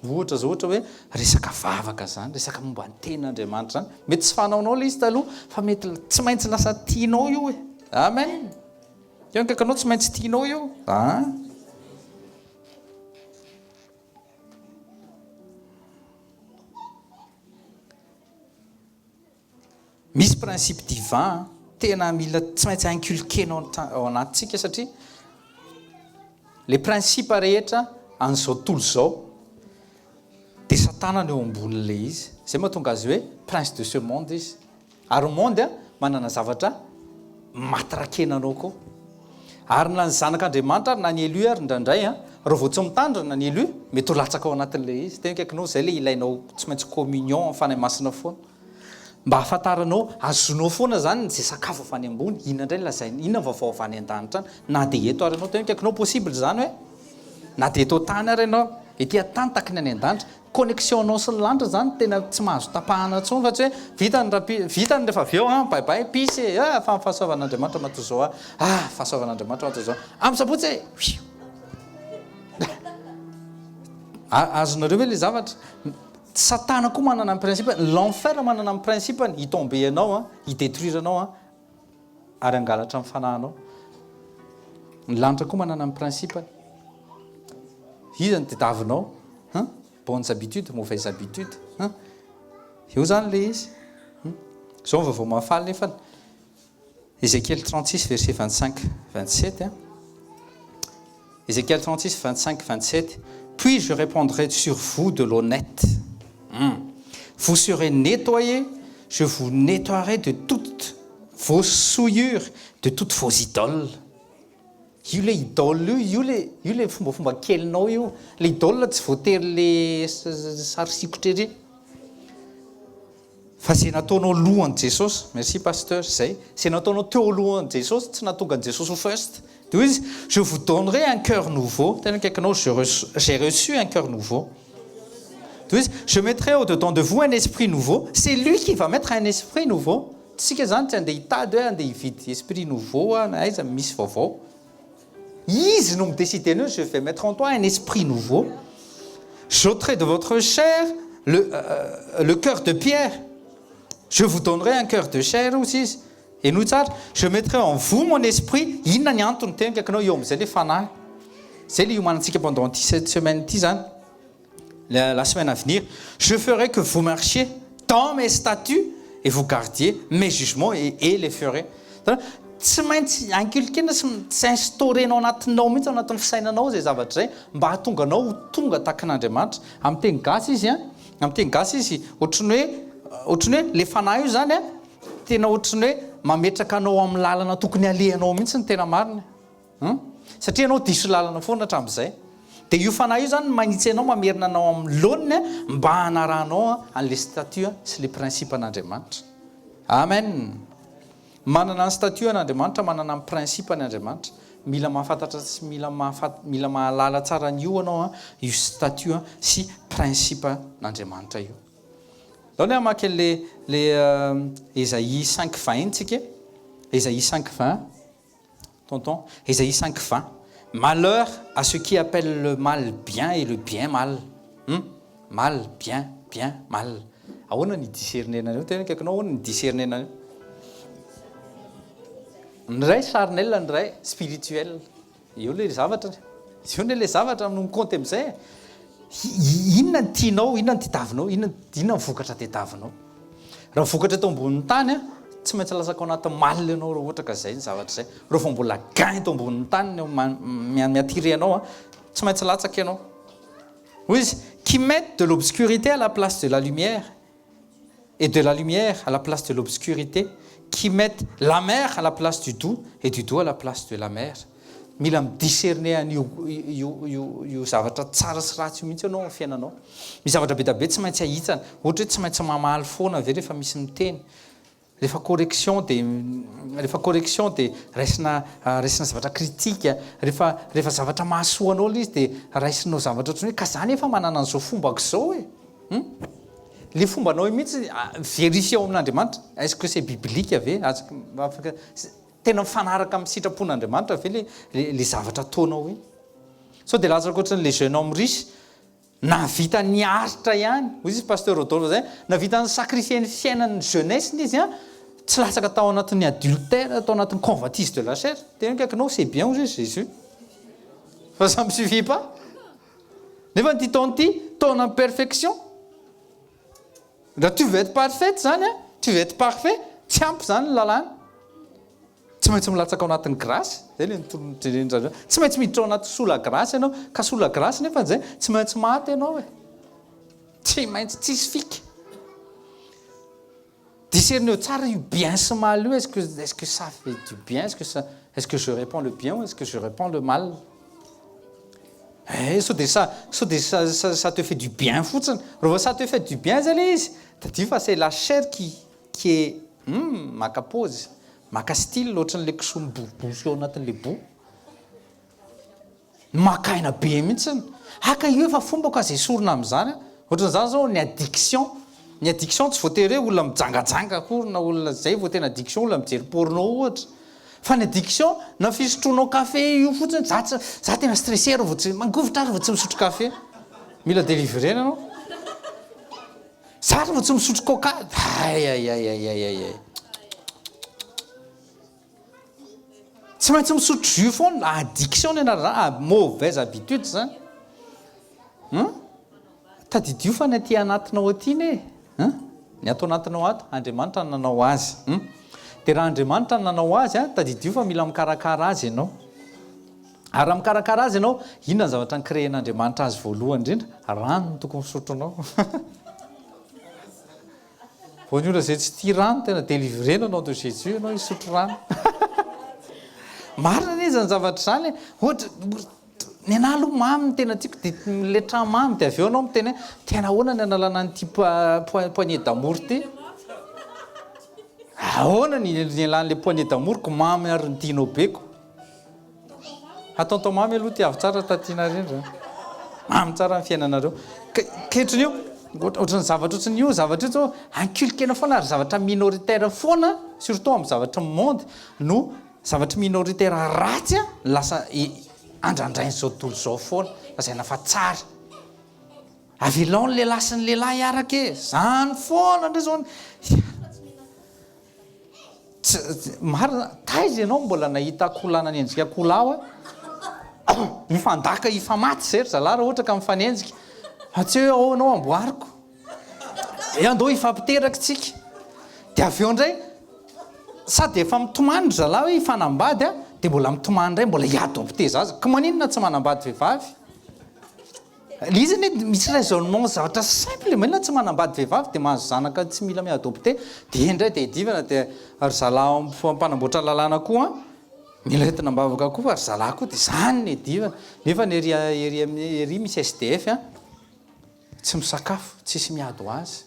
Ohatra zao ohatra hoe resaka vavaka zany resaka momba ny tenin'Andriamanitra zany mety tsy fanaonao le izy taloha fa mety tsy maintsy lasa tianao io hoe amen eo kaikanao tsy maintsy tianao io misy principe divin tena mila tsy maintsy inculquenao ao anatintsika satria le principe rehetra an'izao tontolo zao dia satana no eo ambonin'le izy zay mahatonga azy hoe prince de ce monde izy ary monde manana zavatra matrakenanao koa ary na ny zanak'Andriamanitra na ny élu ary indraindray raha vao tsy mitandrina na ny élu mety ho latsaka ao anatin'le izy tena kaikinao zay le ilainao tsy maintsy communion amin'ny fanahy masina foana mba hafantaranao azonao foana zany zay sakafo avy any ambony inona indray lazaina inona vaovao avy any an-danitra na dia eto ary ianao tena kaikinao possible zany hoe na dia eto tany ary ianao ety an-tany takiny any an-danitra connexionnao sy ny lanitra zany tena tsy mahazo tapahana tsony fa tsy hoe vitany rehefa avy eo baibay pisy fa fahasoavan'Andriamanitra mato zao fahasoavan'Andriamanitra mato zao amin'ny sabotsy azonareo hoe le zavatra satana koa manana amin'ny principe l'enfer manana amin'ny principe hitombe anao hidétruire anao ary angalatra amin'ny fanahinao ny lanitra koa manana amin'ny principe izy ny tadiavinao bonnes habitudes mauvaises habitudes eo zany le izy zao vaovao mahafaly nefa Ézéchiel 36 verset 25-27 Ézéchiel 36 25-27 puis je répandrai sur vous de l'eau nette vous serez nettoyés je vous nettoierai de toutes vos souillures, de toutes vos idoles. Io le idole io le fombafomba kelinao io. Le idole tsy voatery le sary sikotra ery. Fa c'est nataonao lohan'i Jesosy. Merci pasteur, zay. C'est nataonao teo lohan'i Jesosy, tsy natonga an'i Jesosy ho first. De izy, je vous donnerai un cœur nouveau. Tena kaikanao, j'ai reçu un cœur nouveau. De izy, je mettrai au-dedans de vous un esprit nouveau. C'est lui qui va mettre un esprit nouveau. Tsika zany tsy andeha hitady hoe andeha hividy esprit nouveau, aiza misy vaovao. Izy no midécider anao, je vais mettre en toi un esprit nouveau. J'ôterai de votre chair le cœur de pierre. Je vous donnerai un cœur de chair aussi izy. Et nous tsara, je mettrai en vous mon esprit. Inona ny antony tena kaikanao eo amin'izay le fanahy. Zay le iomanantsika pendant cette semaine ity zany. La semaine à venir, je ferai que vous marchiez dans mes statuts et vous gardiez mes jugements et les ferez. Tsy maintsy ankelikely tsy instaurenao anatinao mihitsy anatin'ny fisainanao zay zavatra zay mba hahatonga anao ho tonga tahaka an'Andriamanitra. Amin'ny teny gasy izy amin'ny teny gasy izy ohatrany hoe le fanahy io zany tena ohatrany hoe mametraka anao amin'ny lalana tokony alehanao mihitsy ny tena marina. Satria anao diso lalana foana hatramin'izay. Dia io fanahy io zany manitsy anao mamerina anao amin'ny laoniny mba hanaranao an'le statut sy le principe an'Andriamanitra. Amen. Manana ny statut an'Andriamanitra, manana ny principe an'Andriamanitra. Mila mahafantatra sy mila mahalala tsara n'io anao io statut sy principe an'Andriamanitra io. Donnez à maquer les Ésaïe 5:20 tsika. Ésaïe 5:20. Tonton, Ésaïe 5:20. Malheur à ceux qui appellent le mal bien et le bien mal. Mal, bien, bien, mal. Ahoana ny discernenanao tena kaikanao ahoana ny discernenanao. Ny ray charnel, ny ray spirituel. Io le zavatra. Io le zavatra no mikonty amin'izay. Inona ny tianao, inona ny tadiavinao, inona ny vokatra tadiavinao. Raha vokatra tao ambonin'ny tany tsy maintsy lasaka ao anatin'ny mal ianao raha ohatra ka zay ny zavatra zay. Raha mbola gain tao ambonin'ny tany miatirer anao tsy maintsy latsaka ianao. Oui, qui mettent de l'obscurité à la place de la lumière et de la lumière à la place de l'obscurité, qui mettent la mer à la place du doux et du doux à la place de la mer. Mila midiscerner io zavatra tsara sy ratsy io mihitsy anao amin'ny fiainanao. Misy zavatra be tabe tsy maintsy ahitsana. Ohatra hoe tsy maintsy mamaly foana ve rehefa misy miteny. Rehefa correction dia raisina zavatra kritika. Rehefa zavatra mahasoanao izy dia raisinao zavatra ohatrany hoe ka zany efa manana an'izao fombako izao e. Le fombanao mihitsy vérifier ao amin'Andriamanitra. Est-ce que c'est biblique ve? Afaka tena mifanaraka amin'ny sitrapon'Andriamanitra ve le zavatra ataonao io. Sao dia latsaka ohatran'le jeune homme riche navita niaritra ihany. Hoy izy pasteur Rodolphe zay navita ny sacrifier ny fiainan'ny jeunesse izy tsy latsaka tao anatin'ny adultère, tao anatin'ny convoitise de la chair. Tena kaikanao c'est bien hozy Jésus. Fa ça me suffit pas. Nefa ty taona ty taona en perfection. Raha tu veux être parfaite zany tu veux être parfait, tsy ampy zany ny lalàna. Tsy maintsy milatsaka ao anatin'ny grâce. Zay le nitondreny. Tsy maintsy miditra ao anaty sola grâce ianao, ka sola grâce nefa zay tsy maintsy maty ianao e. Tsy maintsy tsisy fika. Discernez tsara io bien sy mal io. Est-ce que ça fait du bien? Est-ce que je réponds le bien ou est-ce que je réponds le mal? Sao dia ça te fait du bien fotsiny. Rehefa ça te fait du bien zay le izy. Tadis fa c'est la chair qui est maka pause, maka style ohatran'le kisoa miboribory eo anatin'le bo. Makaina be mihitsiny. Haka io efa fomba ka zay sorona amin'izany. Ohatran'izany zao ny addiction. Ny addiction tsy voatery hoe olona mijangajanga akory na olona zay vao tena addiction olona mijery porno ohatra. Fa ny addiction na fisotroanao kafe io fotsiny za tena stressé raha vao tsy mangovotra raha vao tsy misotro kafe. Mila délivrer anao. Za raha vao tsy misotro coca. Ay. Tsy maintsy misotro jus foana. Addiction ny anarana, mauvaise habitude zany. Tadidio fa ny aty anatinao aty ne. Ny atao anatinao ato Andriamanitra nanao azy. Dia raha Andriamanitra nanao azy tadidio fa mila mikarakara azy ianao. Ary raha mikarakara azy ianao, inona ny zavatra nikréen'Andriamanitra azy voalohany indrindra? Rano no tokony misotro anao. Vao ny olona zay tsy tia rano tena délivrena anao de Jésus anao isotro rano. Marina anie zany zavatra zany ohatra ny anahy aloha mamy no tena tiako de le trano mamy de avy eo anao miteny hoe tena ahoana ny analana nyity poignée d'amour ty. Ahoana ny alan'le poignée d'amour ko mamy ary ny tianao beko. Ataotao mamy aloha ty avy tsara tatiana rindra. Mamy tsara ny fiainanareo. Kehitriny io ohatrany zavatra ohatrany io zavatra io zao inculquena foana ary zavatra minoritaire foana surtout amin'ny zavatra monde no zavatra minoritaire ratsy a lasa andrandrainy zao tontolo zao foana lazaina fa tsara. Avelao ny lehilahy sy ny lehilahy iaraka e zany foana ndray zao marina taiza ianao mbola nahita akoholahy nanenjika akoholahy mifandaka ifa maty zay ry zalahy raha ohatra ka mifanenjika tsy hoe ao anao amboariko andao ifampiteraka tsika de avy eo ndray sady efa mitomany ry zalahy hoe ifanambady a de mbola mitomany ndray mbola hiadopte zaza ka maninona tsy manambady vehivavy izy ny misy raisonnement zavatra simple manina tsy manambady vehivavy de mahazo zanaka tsy mila miadopte de indray de divana de ry zalahy mpanamboatra lalàna koa mila entina mbavaka koa fa ry zalahy koa de zany ny divana nefa ny ery misy SDF a tsy misakafo tsisy miady ho azy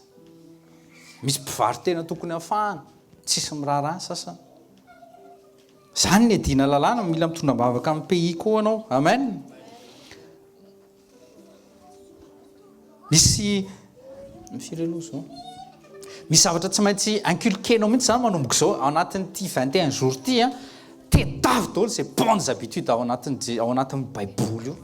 misy mpivary tena tokony afahana tsisy miraharaha sasany zany ny adina lalàna mila mitondra mbavaka amin'ny pays koa anao amen. Misy zavatra tsy maintsy inculquenao mihitsy zany manomboka zao ao anatin'ity 21 jours ty a tedavy daholo zay bonnes habitudes ao anatin'ny baiboly io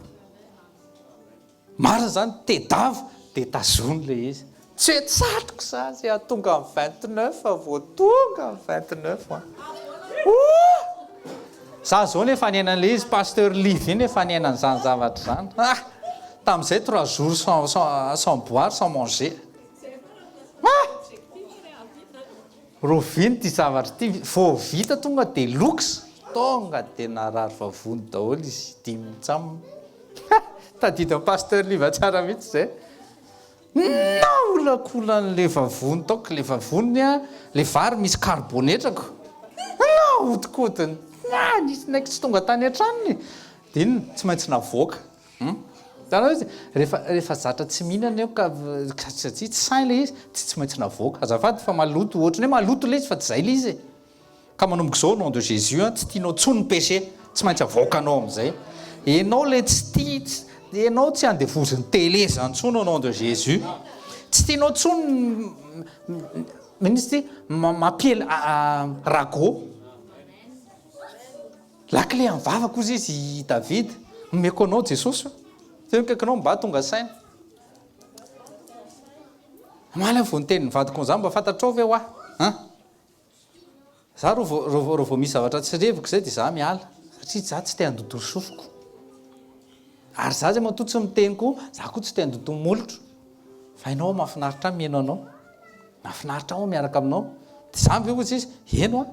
marina zany tedavy de tazony le izy tsy hoe tsatroko sazy tonga amin'ny 29 vao tonga amin'ny 29 za zao ny efa niainan'le izy pasteur livy iny efa niainany zany zavatra zany tamin'izay 3 jours sans boire sans manger roviny ty zavatra ty vao vita tonga de luxe tonga de narary vavony daholo izy dimy tsam tadidi amin'ny pasteur livy tsara mihitsy zay naolakolan'le vavony taoko le vavony a le vary misy carbonetrako nahodikodyny nisy naiky tsy tonga tany an-tranony de iny tsy maintsy navoaka rehefa zatra tsy mihinana eo ka satria tsy sain le izy tsy maintsy navoaka azafady fa maloto ohatrany hoe maloto le izy fa tsy zay le izy ka manomboka zao nom de Jésus a tsy tianao tsony péché tsy maintsy avoakanao amin'izay enao le tsy tia enao tsy andevoziny télé zany tsony au nom de Jésus tsy tianao tsony minisy ty mapiely ragot lakle amin'ny vavako izy izy David meko anao Jesosy tekaikinao mba tonga saina mahala vao niteniny vadiko zany mba fantatrao ve hoa za ro vao misy zavatra tsy reviko zay de za miala satria za tsy te handodoro sofiko ary za zay matotsy miteny koa za koa tsy te handodoro molotro fa ianao mahafinaritra mihaino anao mahafinaritra ao miaraka aminao de za miveo ozy izy eno a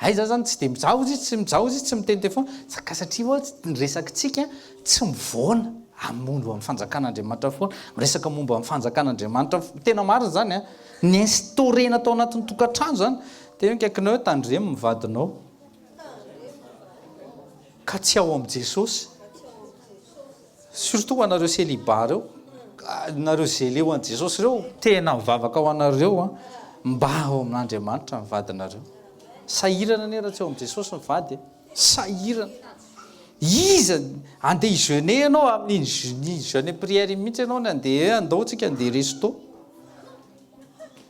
ay za zany tsy de mijaho izy tsy mijaho izy tsy miteny telefona ka satria oa nyresaky tsika tsy mivoana momba amin'ny fanjakan'Andriamanitra foana miresaka momba amin'ny fanjakan'Andriamanitra tena marina zany a ny instaurena atao anatin'ny tokantrano zany tena mikaikinao hoe tandremo mivadinao ka tsy ao amin'i Jesosy surtout ho anareo célibat reo nareo zele ho an'i Jesosy reo tena mivavaka ho anareo a mba ao amin'Andriamanitra mivadinareo sahirana ane raha tsy ao amin'i Jesosy mivady sahirana iza andeha ijeûner ianao amin'ny jeûner prière iny mihitsy ianao ny andeha andao tsika andeha resto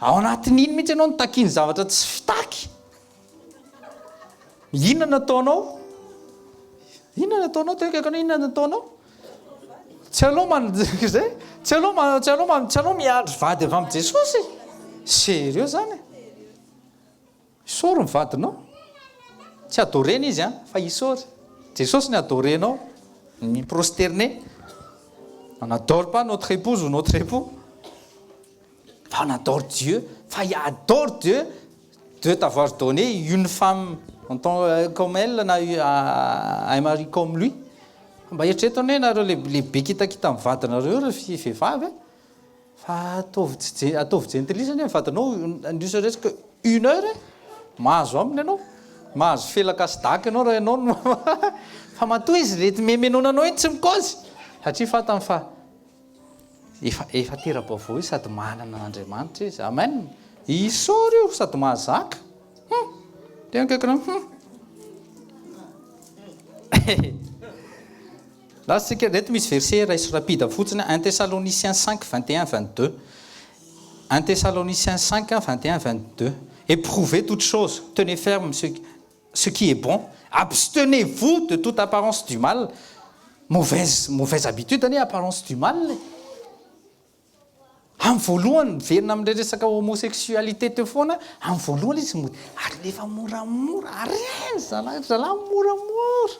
ao anatin'iny mihitsy ianao ny takiny zavatra tsy fitaky inona nataonao tekaikanao inona nataonao tsy aloha zay tsy aloha miandro vady avy amin'i Jesosy sérieux zany isory mivadinao tsy adorena izy fa isory Jesosy ny adorenao ny prosterner on n'adore pas notre épouse ou notre époux fa on adore Dieu fa il adore Dieu t'avoir donné une femme comme elle un mari comme lui mba eritreretana hoe nareo le be kitakita mivadinareo vehivavy fa ataovy jentelisany fatanao andriso resaka 1 heure mahazo aminy ianao mahazo felakasidaky ianao raha ianao fa matoa izy rety memenonanao iny tsy mikozy satria fatany fa efa tera-bavao izy sady manana an'Andriamanitra izy amen isôry io sady mahazaka tenkakina là sika reto misy verset raiso rapide fotsiny 1 Thessaloniciens 5 21 22 1 Thessaloniciens 5 21 22 éprouvez toutes choses tenez ferme ce qui est bon abstenez-vous de toute apparence du mal mauvaise habitude ani apparence du mal amin'ny voalohany miverina amin'ilay resaka homosexualité teo foana amin'ny voalohany izy ary lefa moramora areny zalahy moramora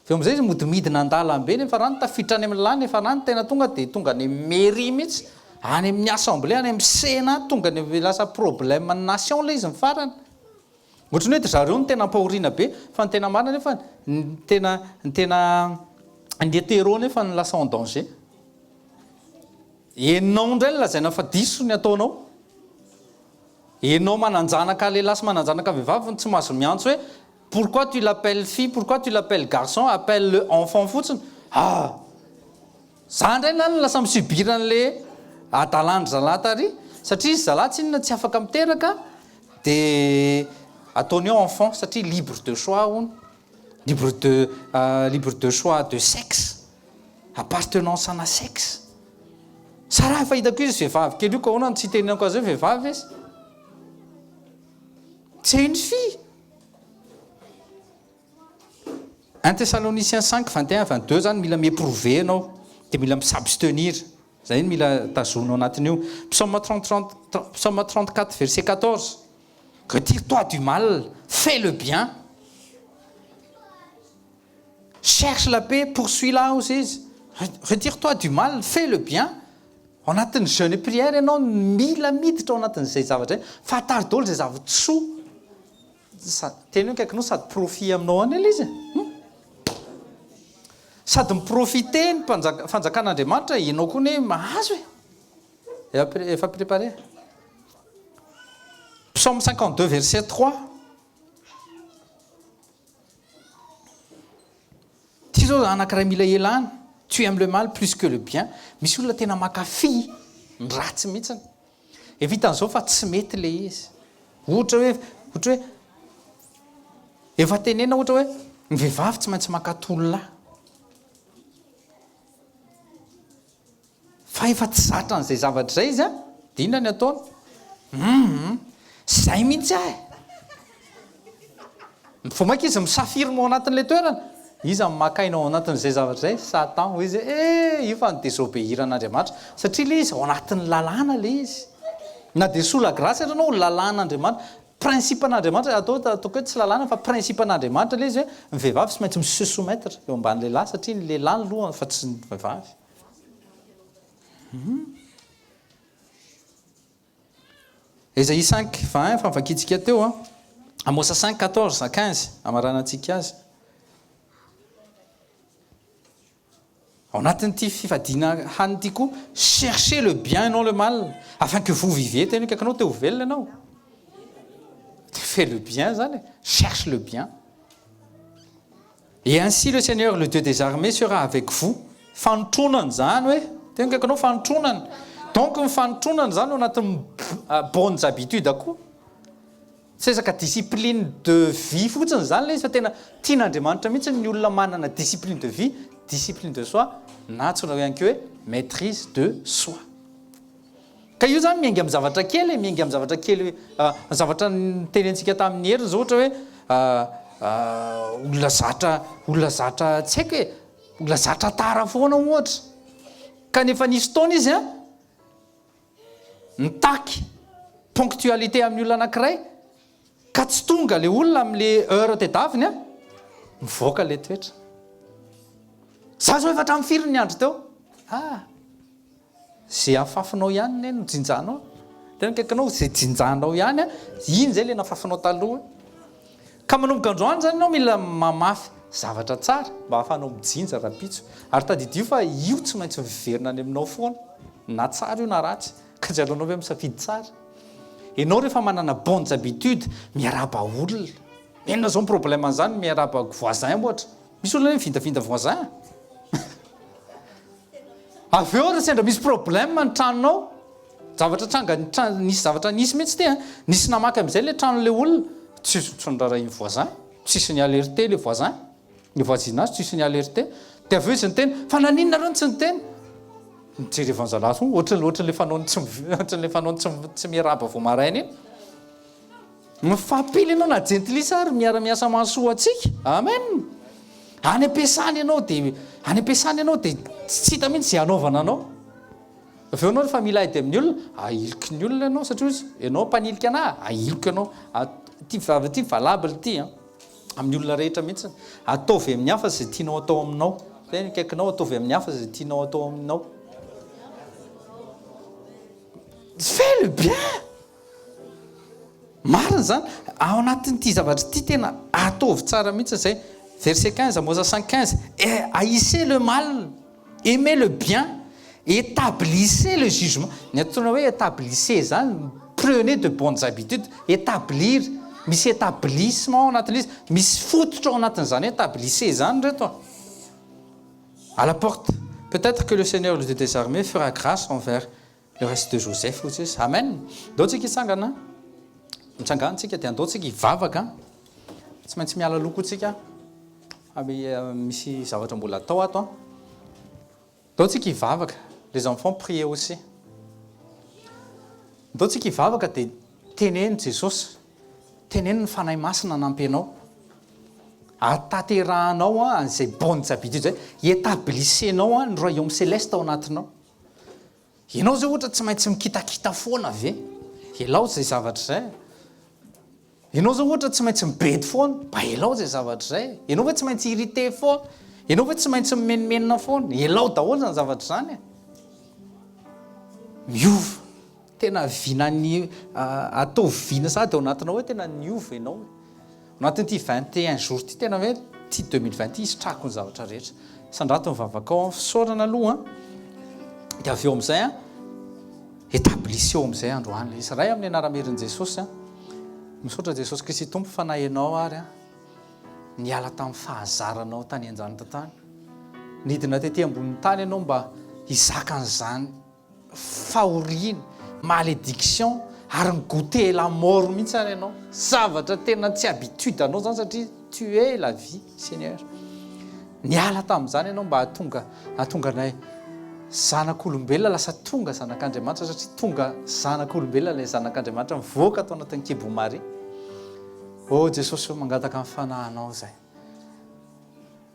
fa am'izay izy mody midina an-dalambe nefa rano tafiditra any amin'ny lany nefa rano tena tonga dia tonga any mairie mihitsy any amin'ny assemblée any amin'ny sena tonga ny lasa problème ny nation lay izy ny farany ohatrany hoe zareo ny tena ampahoriana be fa ny tena marina nefa ny tena indetero nefa ny lasa en danger enao indray lazaina fa diso ny ataonao enao mananjanaka lehilahy sy mananjanaka vehivavy tsy mahazo miantso hoe pourquoi tu l'appelles fille pourquoi tu l'appelles garçon appelle le enfant fotsiny za indray lany lasa misubira an'le adalandry zalahy tary satria izy zalahy tsy inona tsy afaka miteraka dia ataony eo enfant satria libre de choix hono libre de choix de sexe appartenance ana sexe sa raha fahitako izy vehivavy kely io ka hoana tsy tenenako azy hoe vehivavy izy c'est une fille 1 Thessaloniciens 5 21 22 zany mila miéprouver anao dia mila s'abstenir zay iny mila tazono anatin'io psaume 34 verset 14 retire-toi du mal fais le bien cherche la paix poursuis-la aussi izy retire-toi du mal fais le bien ao anatin'ny jeûne et prière ianao mila miditra ao anatin'izay zavatra zay fatary daholo zay zavatra-tsoa teny hoe kaikinao sady profit aminao any ela izy sady miprofite ny fanjakan'Andriamanitra ianao koa ny mahazo efa préparé psaume 52 verset 3 ty zao anankiray mila elana tu aimes le mal plus que le bien misy olona tena makafy ny ratsy mihitsiny evitan'izao fa tsy mety le izy ohatra hoe efa tenena ohatra hoe ny vehivavy tsy maintsy makatololahy fa efa tsy zatra n'izay zavatra zay izy dia inona ny ataony zay mihitsy fo mainka izy misafirina ao anatin'ilay toerana izy makainao ao anatin'izay zavatra zay satan izy io fa ny désobéiran'Andriamanitra satria le izy ao anatin'ny lalàna le izy na dia sola grâce aranao lalàn'Andriamanitra principe an'Andriamanitra ataoko hoe tsy lalàna fa principe an'Andriamanitra le izy hoe ny vehivavy tsy maintsy misesoumettre eo ambany lehilahy satria ny lehilahy ny lohany fa tsy ny vehivavy Ésaïe 5 21 fa mivakitsika teo Amosa 5 14 15 amaranantsika azy ao anatin'ity fifadiana hany ity koa cherchez le bien et non le mal afin que vous viviez tena kaikanao teo velona ianao fais le bien zany cherche le bien et ainsi le Seigneur le Dieu des armées sera avec vous fanotronany zany hoe tena kaikanao fanotronany donc ny fanotronany zany ao anatin'ny bonnes habitudes koa tsy resaka discipline de vie fotsiny zany le izy fa tena tian'Andriamanitra mihitsy ny olona manana discipline de vie discipline de soi na tsona ihany keo hoe maîtrise de soi ka io zany miainga amin'ny zavatra kely miainga amin'ny zavatra kely zavatra nitenentsika tamin'ny heriny zao ohatra hoe olona zatra tsy haiko hoe olona zatra tara foana ohatra kanefa nisy taona izy nitaky ponctualité amin'ny olona anankiray ka tsy tonga le olona amin'le heure tedaviny mivoaka le toetra za zao efa hatramin'ny firy ny andro teo zay afafinao ihany ne no jinjanao tena kaikanao zay jinjanao ihany iny zay le nafafinao taloha ka manomboka androany zany anao mila mamafy zavatra tsara mba hahafanao mijinja raha-pitso ary tadidio fa io tsy maintsy miverina any aminao foana na tsara io na ratsy ka tsy aleonao hoe misafidy tsara. Ianao rehefa manana bonnes habitudes miaraba olona, enona zao problème an'izany miaraba voisin ohatra. Misy olona hoe mivindavinda voisin. Avy eo raha sendra misy problème ny tranonao, zavatra tranga nisy zavatra nisy mihitsy ty nisy namaky amin'izay le tranon'le olona, tsisy tsondrara iny voisin, tsisy ny alerté le voisin, ny voisinage tsisy ny alerté. Dia avy eo izy niteny fa naninona reo tsy niteny. Nijery evanjala ohatran'le fanaony tsy miaraba vao maraina iny. Mifampily ianao na gentily ary miara-miasa mahasoa antsika. Amen. Any am-piasany ianao dia tsy hita mihitsy izay hanaovana anao. Avy eo anao rehefa mila aide amin'ny olona, ahiliky ny olona ianao satria izy ianao mpanilika anahy, ahiliky ianao. Ty valable ty amin'ny olona rehetra mihitsy. Ataovy amin'ny hafa izay tianao atao aminao. Zay nikaikinao ataovy amin'ny hafa izay tianao atao aminao. Fais le bien. Marina zany ao anatin'ity zavatra ity tena ataovy tsara mihitsy zay. Verset 15, Amos 5:15. Haïssez le mal, aimez le bien, établissez le jugement. Ny antsoina hoe établissez zany, prenez de bonnes habitudes. Établir, misy établissement ao anatin'izy, misy fototra ao anatin'izany établissez zany reto. À la porte, peut-être que le Seigneur le Dieu des armées fera grâce envers le reste de Joseph. Amen. Ndao tsika hitsangana, mitsangantsika dia andao tsika hivavaka, tsy maintsy miala loko tsika. Misy zavatra mbola atao ato. Ndao tsika hivavaka. Les enfants priez aussi. Ndao tsika hivavaka dia teneny Jesosy, teneny ny fanahy masina nampy anao. Ataterahanao an'izay bonnes habitudes zay, établissenao ny royaume céleste ao anatinao. Ianao zay ohatra tsy maintsy mikitakita foana ve? Elao zay zavatra zay. Ianao zao ohatra tsy maintsy mibety foana, elao zay zavatra zay. Ianao hoe tsy maintsy irrité foana, ianao hoe tsy maintsy mimenimenina foana, elao daholo zany zavatra zany. Miova. Tena vinany atao vina sady ao anatinao hoe tena niova ianao. Anatin'ity 21 jours ty tena hoe ty 2020 izy trako ny zavatra rehetra. Sandrato mivavaka ao amin'ny fisaorana aloha. Dia avy eo amin'izay établisseo amin'izay androany. Izy ray amin'ny anara-merin'i Jesosy misaotra Jesosy Kristy Tompo fanahy ianao ary niala tamin'ny fahazaranao tany anjany tantany. Nidina tetỳ ambonin'ny tany ianao mba hizaka an'izany fahoriana, malédiction ary migoûter la mort mihitsy ary ianao. Zavatra tena tsy habitude anao zany satria tu es la vie, Seigneur. Niala tamin'izany ianao mba hahatonga anay zanak'olombelona lasa tonga zanak'Andriamanitra satria tonga zanak'olombelona ilay zanak'Andriamanitra mivoaka atao anatin'ny kibo Maria. Oh Jesosy mangataka amin'ny fanahinao zay.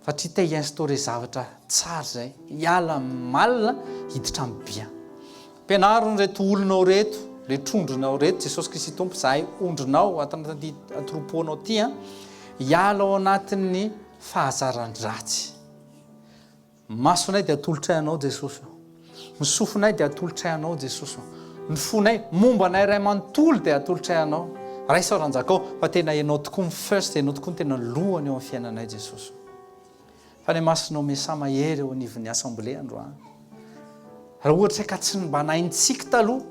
Satria te hi-instaurer zavatra tsara zay. Hiala mal hiditra amin'ny bien. Mpianaro reto olonao reto, le trondronao reto, Jesosy Kristy Tompo zahay ondronao atanatin'ity troupeau-nao ty hiala ao anatin'ny fahazaran-dratsy. Masonay dia atolotra anao Jesosy. Ny sofinay dia atolotra anao Jesosy. Ny fonay mombanay ray manontolo dia atolotra anao. Ray saoranjakao fa tena ianao tokoa ny first, ianao tokoa ny tena lohany eo amin'ny fiainanay Jesosy. Fa ny masonao mesa mahery eo anivon'ny assemblée androany. Raha ohatra ka tsy mba naintsika taloha,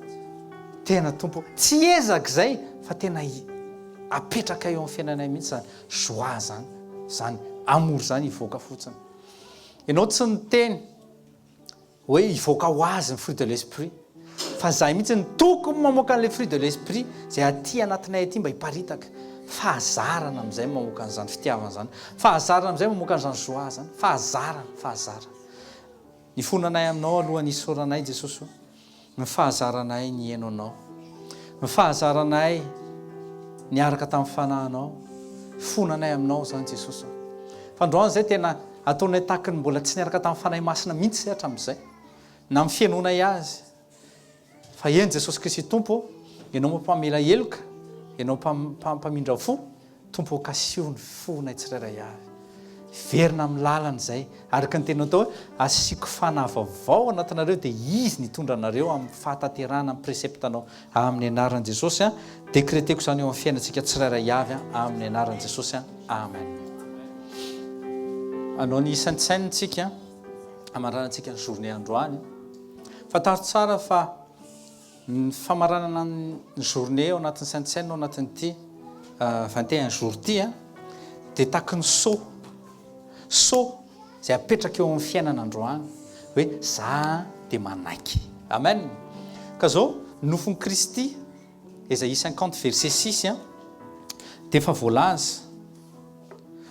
tena Tompo tsy ezaka izay fa tena apetraka eo amin'ny fiainanay mihitsy zany joie zany, zany amour zany hivoaka fotsiny. Ianao tsy niteny hoe hivoaka ho azy ny fruit de l'esprit, fa zahay mihitsy ny tokony mamoaka an'ilay fruit de l'esprit zay aty anatinay aty mba hiparitaka. Fahazarana amin'izay mamoaka an'izany fitiavana zany, fahazarana amin'izay mamoaka an'izany joie zany, fahazarana. Ny fonanay aminao alohan'ny isaoranay Jesosy, ny fahazaranay ny hainonao, ny fahazaranay niaraka tamin'ny fanahinao, fonanay aminao zany Jesosy. Fandroany zay tena ataonay tahaka ny mbola tsy niaraka tamin'ny fanahy masina mihitsy hatramin'izay na amin'ny fianonay azy. Fa eny Jesosy Kristy Tompo, ianao mampamela heloka, ianao mpamindra fo, Tompo kasio ny fonay tsirairay avy. Verina amin'ny lalana izay, araka ny tena atao hoe asiako fanahy vaovao anatinareo dia izy nitondra anareo amin'ny fahataterana amin'ny preseptanao amin'ny anaran'i Jesosy. Dekreteko izany eo amin'ny fiainantsika tsirairay avy amin'ny anaran'i Jesosy. Amen. Anao ny sainte-saine tsika amaranantsika ny journée androany. Fantaro tsara fa ny famaranana ny journée ao anatin'ny sainte-seine ao anatin'ity 21 jours ty dia tahaka ny so izay apetraka eo amin'ny fiainana androany hoe za dia manaiky. Amen. Ka zao nofon'ny Kristy Ésaïe 50 verset 6 dia efa voalaza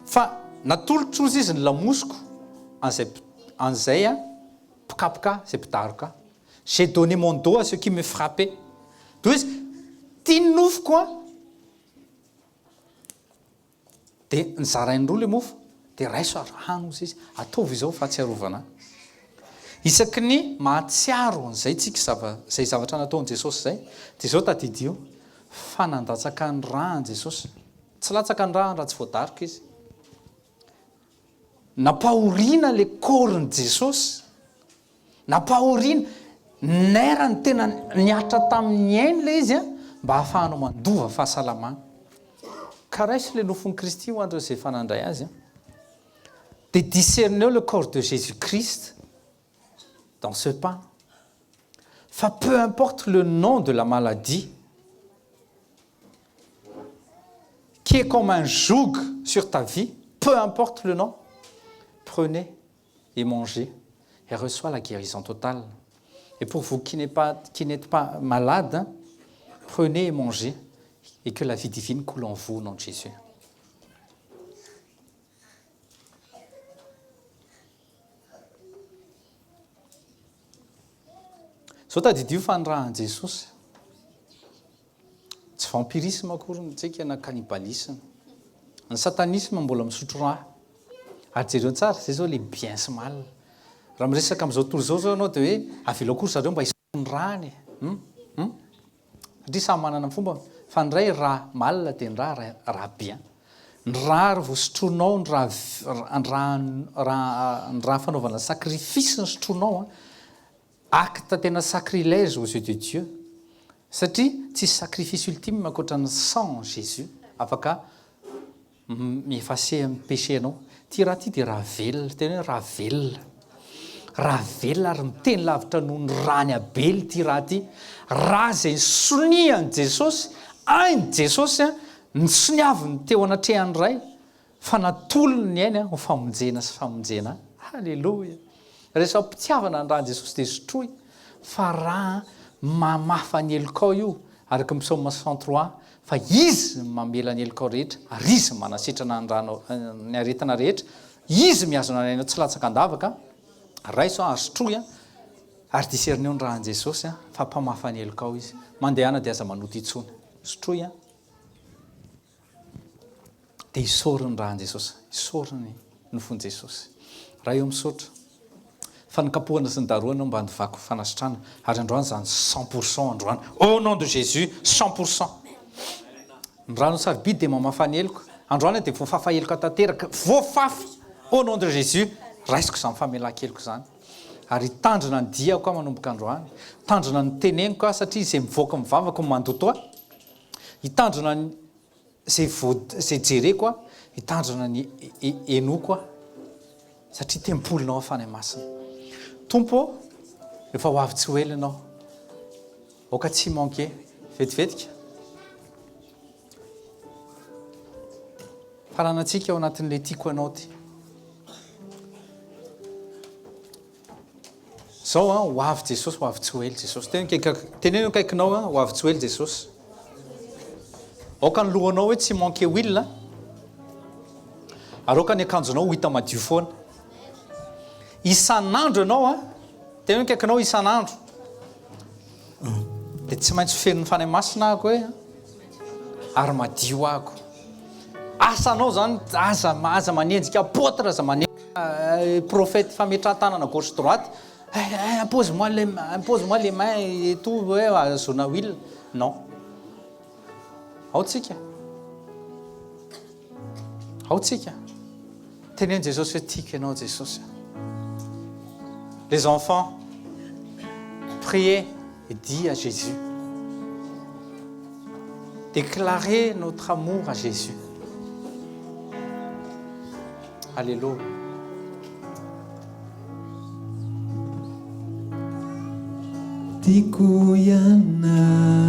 fa natolotro izy ny lamosiko an'izay pokapoka zay mpidaroka. J'ai donné mon dos à ceux qui me frappaient. Toy izy tia ny nofoko dia nizarain'ireo le mofo dia raiso arahano izy ataovy izao fahatsiarovana. Isaky ny mahatsiaro an'izay tsika zay zavatra nataon'i Jesosy zay dia izao tadidio fa nandatsaka ny rahany Jesosy. Tsy latsaka ny rahany raha tsy voadaroka izy. Nampahoriana le korin'i Jesosy. Nampahoriana naira ny tena niatra tamin'ny ainy le izy mba hahafahanao mandova fahasalamana. Ka raisy le nofon'ny Kristy ho andreo izay fanandray azy de discernez le corps de Jésus-Christ dans ce pain. Fa peu importe le nom de la maladie qui est comme un joug sur ta vie, peu importe le nom, prenez et mangez et reçoit la guérison totale. Et pour vous qui n'êtes pas malade, prenez et mangez et que la vie divine coule en vous au nom de Jésus. Zao tadidio fa ny rahan'i Jesosy tsy vampirisme akory ntsika na cannibalisme. Ny satanisme mbola misotro rà. Ary jereo tsara zay zao le bien sy mal. Raha miresaka amin'izao tontolo zao anao dia hoe avela kory zareo mba hisotro ny rany. Satria samy manana fomba fa ny ray rà mal dia ny rà bien. Ny rà ary vao sotronao ny rà fanaovana sacrifice ny sotronao acte tena sacrilège aux yeux de Dieu. Satria tsy sacrifice ultime ankoatra ny sang Jésus afaka miefase amin'ny péché anao. Ty raha ty dia raha velona, tena hoe raha velona. Raha velona ary miteny lavitra noho ny rany abely ty raha ty. Raha izay sonian'i Jesosy, ainy Jesosy ny soniaviny teo anatrehan'ny ray fa natolony ny ainy ho famonjena sy famonjena. Halleloja. Rehefa mpitiavana ny rahan'i Jesosy dia sotroy fa raha mamafa ny elikao io araka ny psaume 63 fa izy mamela ny elikao rehetra ary izy manasitrana ny aretina rehetra. Izy miazona ny ainao tsy latsaka andavaka. Raiso ary sotroy ary discerneo ny rahan'i Jesosy fa mpamafa ny elikao izy. Mandehana dia aza manoto itsony. Sotroy dia isorony ny rahan'i Jesosy. Isorony nofon'i Jesosy. Raha eo misaotra fa nikapohana sy ny daroana mba nivako fanasitrana ary androany zany 100% androany au nom de Jésus 100%. Ny rano sarobidy dia mamafa ny eloko. Androany dia voafafa eloko tanteraka voafafa au nom de Jésus. Raisiko izany famelan-keloko izany ary tandrina ny diako manomboka androany. Tandrina ny teneniko satria izay mivoaka mivavaka ny mandoto hitandrina izay jereko hitandrina ny enoko satria tempolinao afany masina. Tompo rehefa ho avy tsy ho ela ianao oka tsy manqué vetivetika faranantsika ao anatin'ilay tiako anao ty. Zao ho avy Jesosy ho avy tsy ho ela Jesosy. Teneno akaikinao ho avy tsy ho ela Jesosy. Aoka ny lohanao hoe tsy manqué huile ary aoka ny akanjonao ho hita madio foana. Isan'andro ianao tena hoe kaikinao isan'andro dia tsy maintsy feno ny fanahy masina ako hoe ary madio ako. Asanao zany aza manenjika apôtre, aza manenjika prophète fametrahan-tanana gauche droite. Impose-moi les mains et tout hoe zona huile. Non. Ao tsika. Teneno Jesosy hoe tiako ianao Jesosy. Les enfants, priez et dis à Jésus. Déclarez notre amour à Jésus. Alléluia. tiako ianao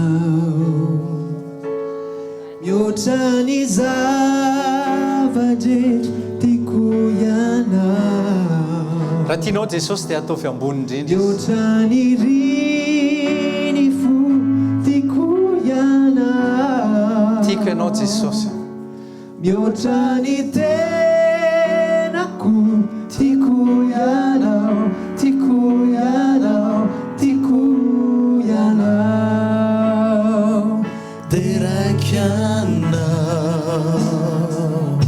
mihoatra ny zavadrehetra tiako ianao raha tianao jesosy dia ataovy ambony indrindra mihoatra ny riny fo tiako ianao tiako ianao jesosy mihoatra ny tenako tiako ianao tiako ianao tiako ianao teraikanao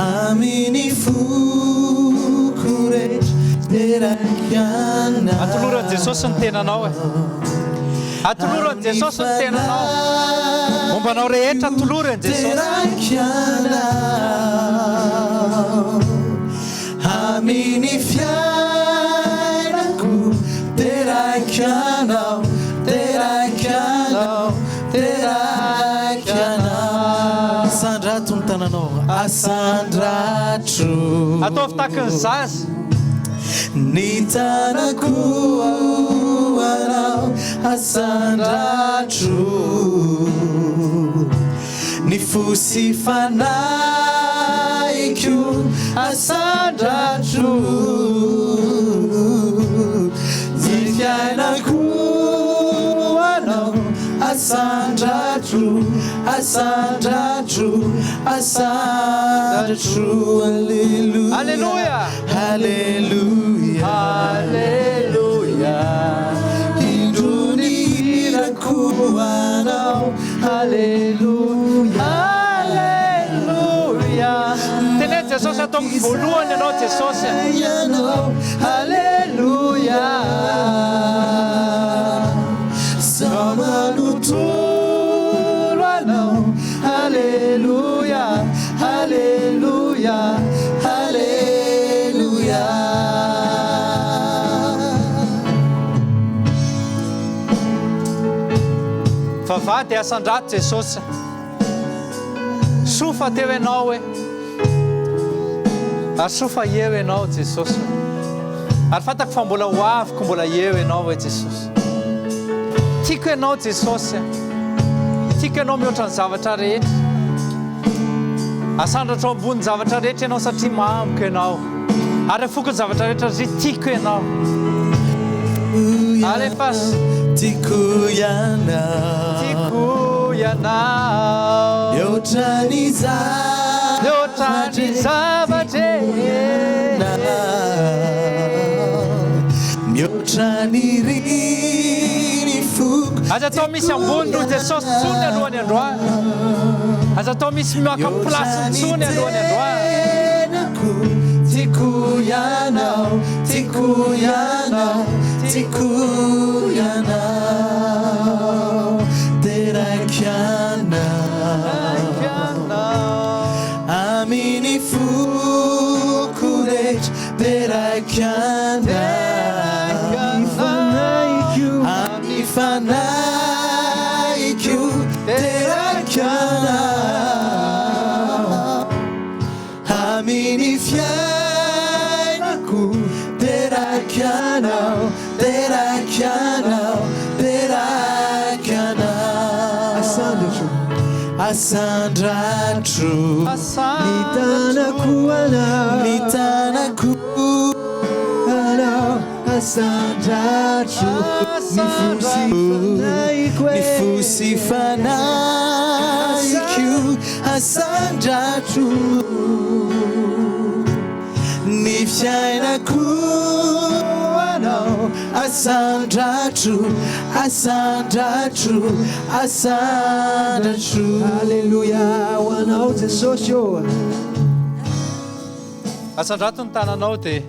aminy foko rehetra teraikanao atoloran'i jesosy ny tenanao atoloran'i jesosy ny tenanao mombanao rehetra atolorany jesosy aminy fiainako teraikanao teraikanao teraikanao asandratro ny tananao asandratro ataovy tahaka ny zaza ny tanako anao asandratro ny fosy fanaiko asandratro ny fiainako anao asandratro asandratro asandratro alleluia alleluia alleluia alleluia indrony firako anao alleluia alleluia tene jesosy ataovy voalohany ianao jesosy ianao alleluia samanotolo anao alleluia alleluia alleluia vavady asandrato jesosy sofa teo ianao hoe ary sofa eo ianao jesosy ary fantako fa mbola hoaviko mbola eo ianao hoe jesosy tiako ianao jesosy tiako ianao mihoatra ny zavatra rehetra asandratro ambony zavatra rehetra ianao satria mahamiko ianao ary afoko ny zavatra rehetra satria tiako ianao ary efa tiako ianao tiako ianao mihoatra ny zavatra mihoatra ny riny foko aza atao misy ambony ro jesosy tsony alohany androany aza atao misy mioaka amin'ny plasy tsony alohany androany tiako ianao tiako ianao tiako ianao teraikanao aminy foko rehetra teraikanao aminy fanaiko teraikanao aminy fiainako teraikanao teraikanao teraikanao asandratro ny tanako anao ny tanako anao asandratro ny fosy fanaiko asandratro ny fiainako anao asandratro asandratro asandratro alleluia ho anao jesosy o asandrato ny tananao dia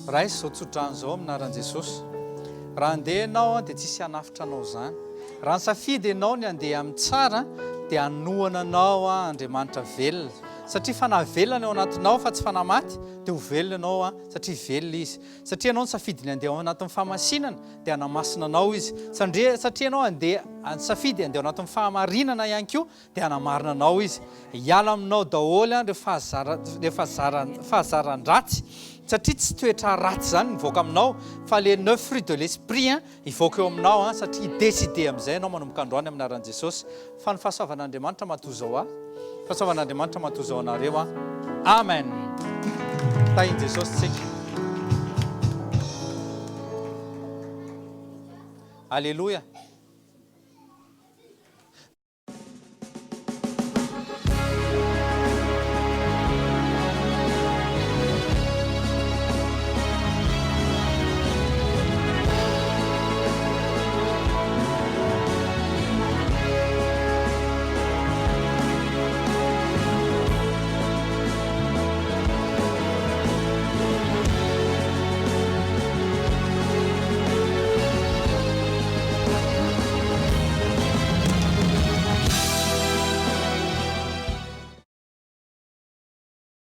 raha izy zao tsodrano zao aminaran'i jesosy raha andeha ianao dia tsisy hanafitra anao zany raha ny safidy ianao ny andeha amin'ny tsara dia hanohana anao Andriamanitra velona satria fanavelona ao anatinao fa tsy fanamaty dia ho velona ianao satria velona izy satria ianao ny safidy ny andeha ao anatin'ny fahamasinana dia hanamasina anao izy satria ianao andeha safidy andeha ao anatin'ny fahamarinana ihany koa dia hanamarina anao izy hiala aminao daholo ireo fahazaran-dratsy satria tsy toetra ratsy zany mivoaka aminao fa le 9 fruits de l'esprit ivoaka eo aminao satria décidé amin'izay anao manomboka androany amin'ny anaran'i Jesosy fa ny fahasoavan'Andriamanitra matoy fahasoavan'Andriamanitra matoy zao anareo amen tahin' Jesosy tsika alléluia